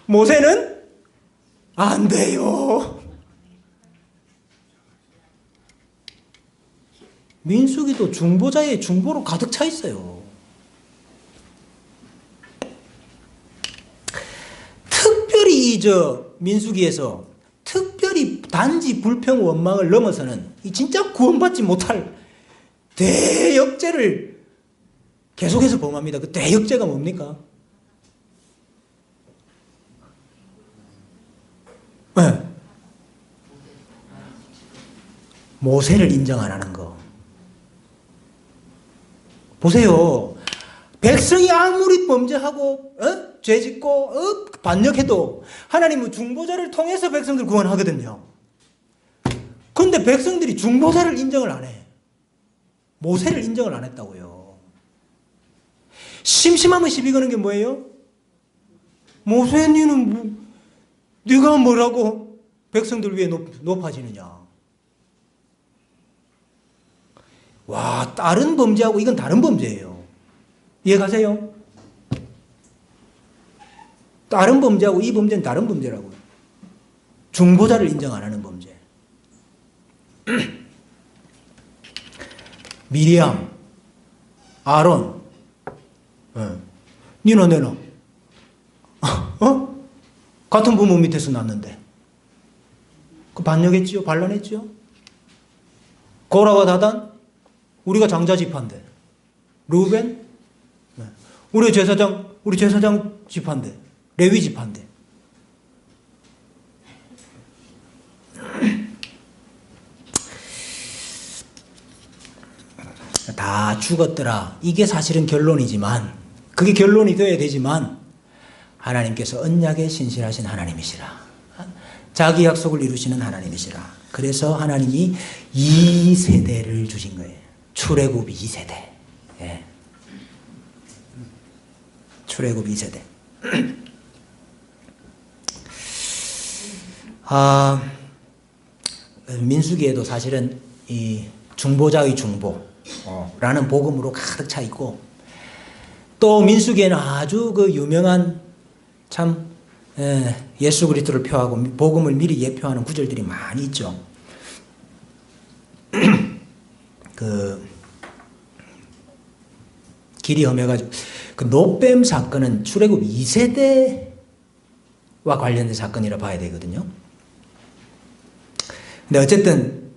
모세는 안 돼요. 민수기도 중보자의 중보로 가득 차 있어요. 특별히 민수기에서 특별히 단지 불평 원망을 넘어서는 이 진짜 구원받지 못할 대역죄를 계속해서 범합니다. 그 대역죄가 뭡니까? 네. 모세를 인정 안 하는 거. 보세요. 백성이 아무리 범죄하고 죄짓고 반역해도 하나님은 중보자를 통해서 백성들 구원하거든요. 그런데 백성들이 중보자를 인정을 안 해. 모세를 인정을 안 했다고요. 심심하면 시비 거는 게 뭐예요? 모세님은 네가 뭐라고 백성들 위해 높아지느냐. 와, 다른 범죄하고 이건 다른 범죄예요. 이해가세요? 다른 범죄하고 이 범죄는 다른 범죄라고요. 중보자를 인정 안 하는 범죄. 미리암, 아론, 니나 내나 같은 부모 밑에서 났는데 그 반역했지요? 반란했지요? 고라와 다단 우리가 장자 집한데 르우벤 우리 제사장 집한데 레위 집한데 다 죽었더라. 이게 사실은 결론이지만, 그게 결론이 되어야 되지만, 하나님께서 언약에 신실하신 하나님이시라. 자기 약속을 이루시는 하나님이시라. 그래서 하나님이 2세대를 주신 거예요. 출애굽 2세대. 예. 출애굽 2세대. 민수기에도 사실은 이 중보자의 중보라는 복음으로 가득 차 있고, 또 민수기에는 아주 그 유명한 참 예수 그리스도를 표하고 복음을 미리 예표하는 구절들이 많이 있죠. 그 길이 험해가지고 그 노뱀 사건은 출애굽 2세대와 관련된 사건이라 봐야 되거든요. 근데 어쨌든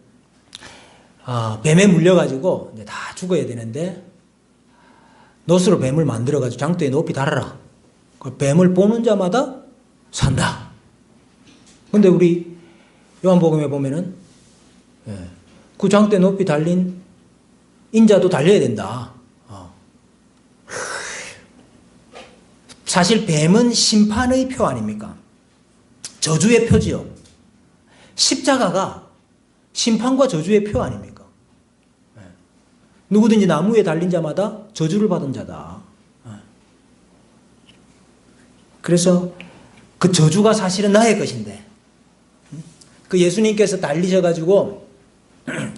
뱀에 물려가지고 이제 다 죽어야 되는데 노스로 뱀을 만들어가지고 장대에 높이 달아라. 그 뱀을 보는 자마다 산다. 근데 우리 요한복음에 보면은 그 장대 높이 달린 인자도 달려야 된다. 사실 뱀은 심판의 표 아닙니까? 저주의 표지요. 십자가가 심판과 저주의 표 아닙니까? 누구든지 나무에 달린 자마다 저주를 받은 자다. 그래서 그 저주가 사실은 나의 것인데, 그 예수님께서 달리셔가지고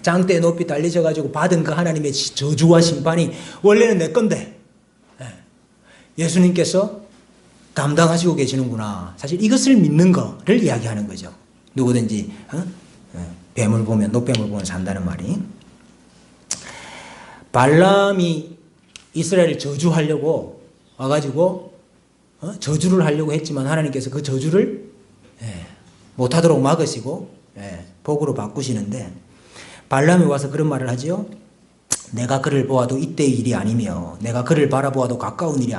장대에 높이 달리셔가지고 받은 그 하나님의 저주와 심판이 원래는 내 건데 예수님께서 감당하시고 계시는구나. 사실 이것을 믿는 거를 이야기하는 거죠. 누구든지 뱀을 보면, 노뱀을 보면 산다는 말이. 발람이 이스라엘을 저주하려고 와가지고 저주를 하려고 했지만 하나님께서 그 저주를 못하도록 막으시고 복으로 바꾸시는데, 발람이 와서 그런 말을 하지요. 내가 그를 보아도 이때의 일이 아니며 내가 그를 바라보아도 가까운 일이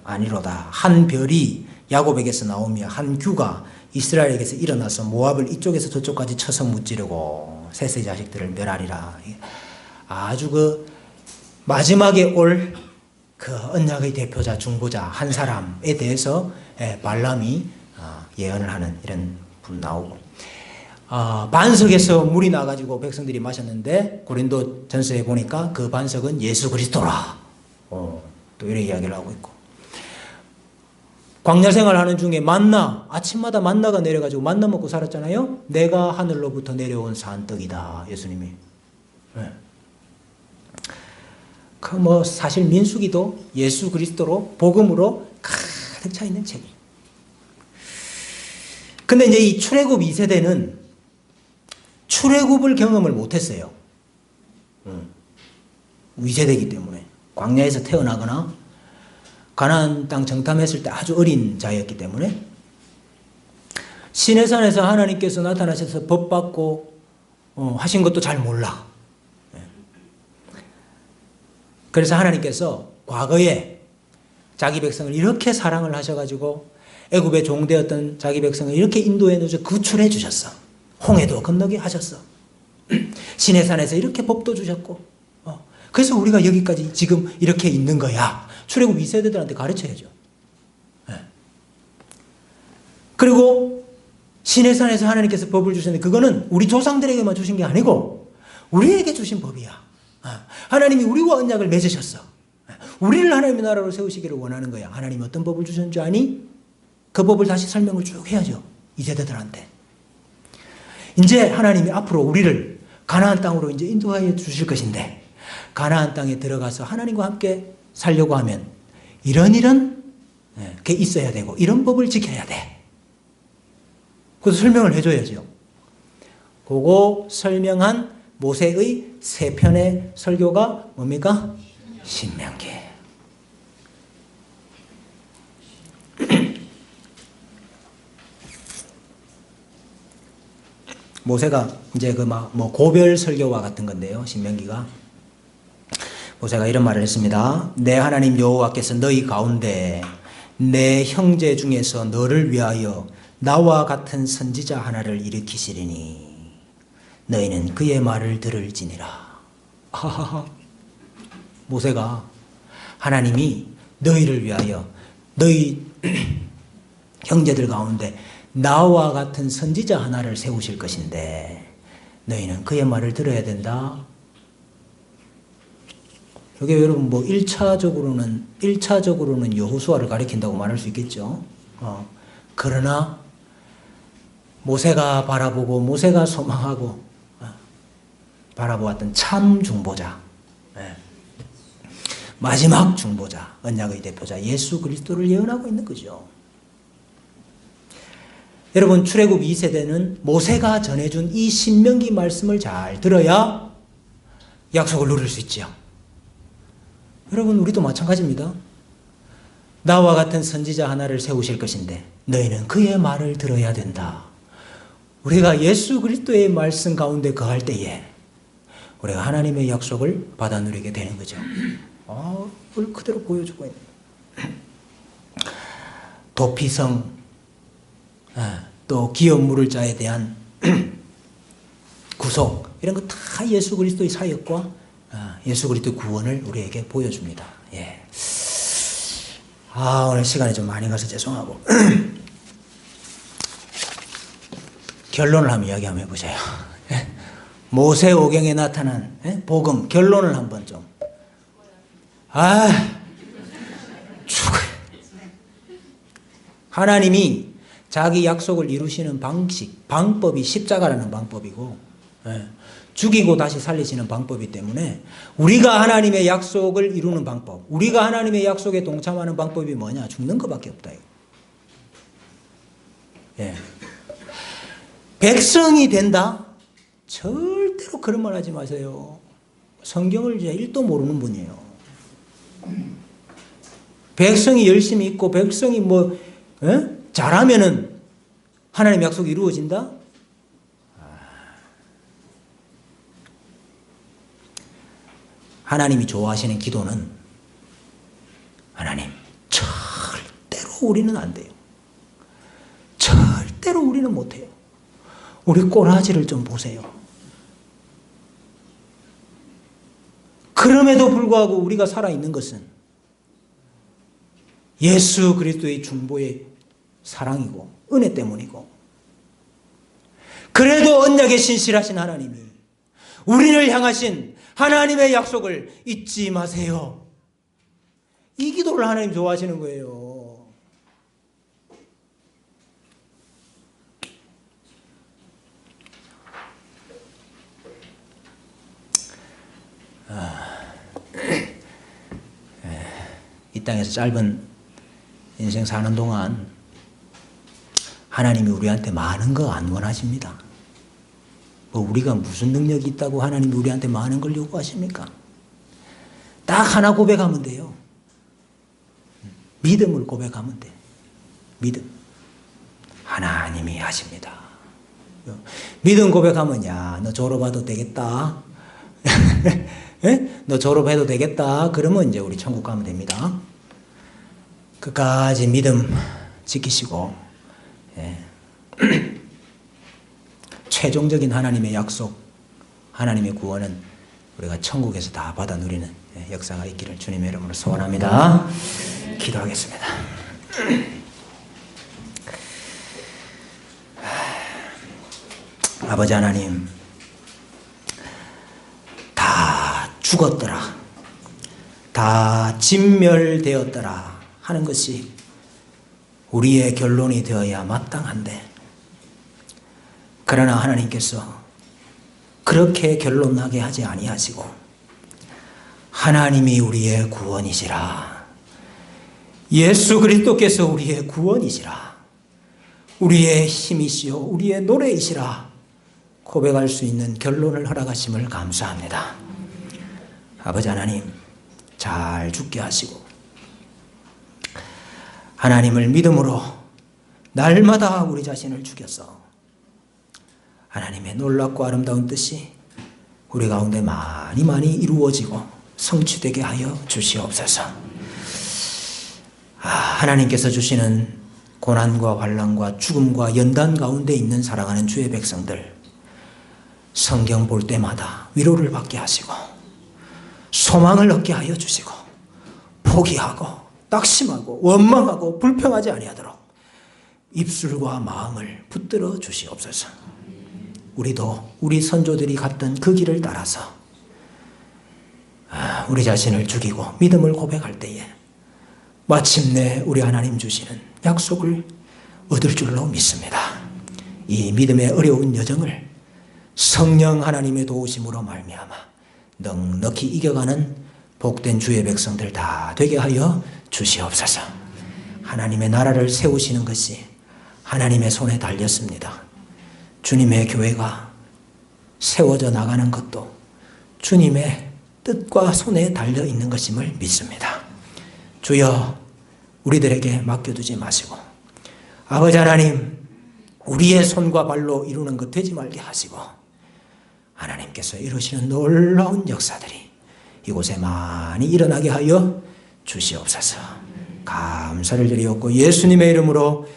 아니로다. 한 별이 야곱에게서 나오며 한 규가 이스라엘에게서 일어나서 모압을 이쪽에서 저쪽까지 쳐서 무찌르고 셋의 자식들을 멸하리라. 아주 그 마지막에 올 그 언약의 대표자, 중보자 한 사람에 대해서 발람이 예언을 하는 이런 분 나오고, 반석에서 물이 나가지고 백성들이 마셨는데 고린도 전서에 보니까 그 반석은 예수 그리스도라. 또 이런 이야기를 하고 있고, 광야 생활하는 중에 만나, 아침마다 만나가 내려가지고 만나 먹고 살았잖아요. 내가 하늘로부터 내려온 산떡이다. 예수님이. 그 뭐 사실 민수기도 예수 그리스도로 복음으로 가득 차 있는 책이에요. 근데 이제 이 출애굽 2세대는 출애굽을 경험을 못했어요. 2세대이기 때문에 광야에서 태어나거나 가나안 땅 정탐했을 때 아주 어린 자였기 때문에 시내산에서 하나님께서 나타나셔서 법 받고 하신 것도 잘 몰라. 그래서 하나님께서 과거에 자기 백성을 이렇게 사랑을 하셔가지고 애굽의 종되었던 자기 백성을 이렇게 인도해 놓으셔 구출해 주셨어. 홍해도 건너게 하셨어. 시내산에서 이렇게 법도 주셨고, 그래서 우리가 여기까지 지금 이렇게 있는 거야. 출애굽 2세대들한테 가르쳐야죠. 그리고 시내산에서 하나님께서 법을 주셨는데 그거는 우리 조상들에게만 주신 게 아니고 우리에게 주신 법이야. 하나님이 우리와 언약을 맺으셨어. 우리를 하나님의 나라로 세우시기를 원하는 거야. 하나님이 어떤 법을 주셨는지 아니? 그 법을 다시 설명을 쭉 해야죠. 2세대들한테. 이제 하나님이 앞으로 우리를 가나안 땅으로 이제 인도하여 주실 것인데, 가나안 땅에 들어가서 하나님과 함께 살려고 하면 이런 게 있어야 되고 이런 법을 지켜야 돼. 그래서 설명을 해줘야죠. 그거 설명한 모세의 3편의 설교가 뭡니까? 신명기. 모세가 이제 그 뭐 고별 설교와 같은 건데요. 신명기가. 모세가 이런 말을 했습니다. 내 하나님 여호와께서 너희 가운데 내 형제 중에서 너를 위하여 나와 같은 선지자 하나를 일으키시리니 너희는 그의 말을 들을지니라. 모세가 하나님이 너희를 위하여 너희 형제들 가운데 나와 같은 선지자 하나를 세우실 것인데 너희는 그의 말을 들어야 된다. 이게 여러분 뭐 1차적으로는 여호수아를 가리킨다고 말할 수 있겠죠. 그러나 모세가 바라보고 모세가 소망하고 바라보았던 참 중보자, 마지막 중보자, 언약의 대표자 예수 그리스도를 예언하고 있는 거죠. 여러분 출애굽 2세대는 모세가 전해준 이 신명기 말씀을 잘 들어야 약속을 누릴 수 있지요. 여러분 우리도 마찬가지입니다. 나와 같은 선지자 하나를 세우실 것인데 너희는 그의 말을 들어야 된다. 우리가 예수 그리스도의 말씀 가운데 거할 때에 우리가 하나님의 약속을 받아 누리게 되는 거죠. 그걸 그대로 보여주고 있는 도피성, 또 기업 물을 자에 대한 구속, 이런 거 다 예수 그리스도의 사역과 예수 그리스도의 구원을 우리에게 보여줍니다. 예. 오늘 시간이 좀 많이 가서 죄송하고 결론을 한번 이야기 한번 해보세요. 모세오경에 나타난 복음 결론을 한번 좀. 죽어요. 하나님이 자기 약속을 이루시는 방법이 십자가라는 방법이고, 죽이고 다시 살리시는 방법이기 때문에 우리가 하나님의 약속을 이루는 방법, 우리가 하나님의 약속에 동참하는 방법이 뭐냐? 죽는 것밖에 없다. 예. 백성이 된다? 절대로 그런 말 하지 마세요. 성경을 이제 1도 모르는 분이에요. 백성이 열심히 있고 백성이 잘하면은 하나님 약속이 이루어진다? 하나님이 좋아하시는 기도는 하나님 절대로 우리는 안 돼요. 절대로 우리는 못해요. 우리 꼬라지를 좀 보세요. 그럼에도 불구하고 우리가 살아있는 것은 예수 그리스도의 중보의 사랑이고 은혜 때문이고, 그래도 언약에 신실하신 하나님이 우리를 향하신 하나님의 약속을 잊지 마세요. 이 기도를 하나님 좋아하시는 거예요. 이 땅에서 짧은 인생 사는 동안 하나님이 우리한테 많은 거 안 원하십니다. 우리가 무슨 능력이 있다고 하나님이 우리한테 많은 걸 요구하십니까? 딱 하나 고백하면 돼요. 믿음을 고백하면 돼. 믿음. 하나님이 하십니다. 믿음 고백하면 너 졸업해도 되겠다. 너 졸업해도 되겠다. 그러면 이제 우리 천국 가면 됩니다. 끝까지 믿음 지키시고, 최종적인 하나님의 약속, 하나님의 구원은 우리가 천국에서 다 받아 누리는 역사가 있기를 주님의 이름으로 소원합니다. 기도하겠습니다. 아버지 하나님, 다 죽었더라, 다 진멸되었더라 하는 것이 우리의 결론이 되어야 마땅한데, 그러나 하나님께서 그렇게 결론 나게 하지 아니하시고 하나님이 우리의 구원이시라, 예수 그리스도께서 우리의 구원이시라, 우리의 힘이시요 우리의 노래이시라 고백할 수 있는 결론을 허락하심을 감사합니다. 아버지 하나님, 잘 죽게 하시고 하나님을 믿음으로 날마다 우리 자신을 죽여서 하나님의 놀랍고 아름다운 뜻이 우리 가운데 많이 이루어지고 성취되게 하여 주시옵소서. 하나님께서 주시는 고난과 환난과 죽음과 연단 가운데 있는 사랑하는 주의 백성들, 성경 볼 때마다 위로를 받게 하시고 소망을 얻게 하여 주시고 포기하고 낙심하고 원망하고 불평하지 아니하도록 입술과 마음을 붙들어 주시옵소서. 우리도 우리 선조들이 갔던 그 길을 따라서 우리 자신을 죽이고 믿음을 고백할 때에 마침내 우리 하나님 주시는 약속을 얻을 줄로 믿습니다. 이 믿음의 어려운 여정을 성령 하나님의 도우심으로 말미암아 넉넉히 이겨가는 복된 주의 백성들 다 되게 하여 주시옵소서. 하나님의 나라를 세우시는 것이 하나님의 손에 달렸습니다. 주님의 교회가 세워져 나가는 것도 주님의 뜻과 손에 달려 있는 것임을 믿습니다. 주여, 우리들에게 맡겨두지 마시고 아버지 하나님, 우리의 손과 발로 이루는 것 되지 말게 하시고 하나님께서 이루시는 놀라운 역사들이 이곳에 많이 일어나게 하여 주시옵소서. 감사를 드리옵고 예수님의 이름으로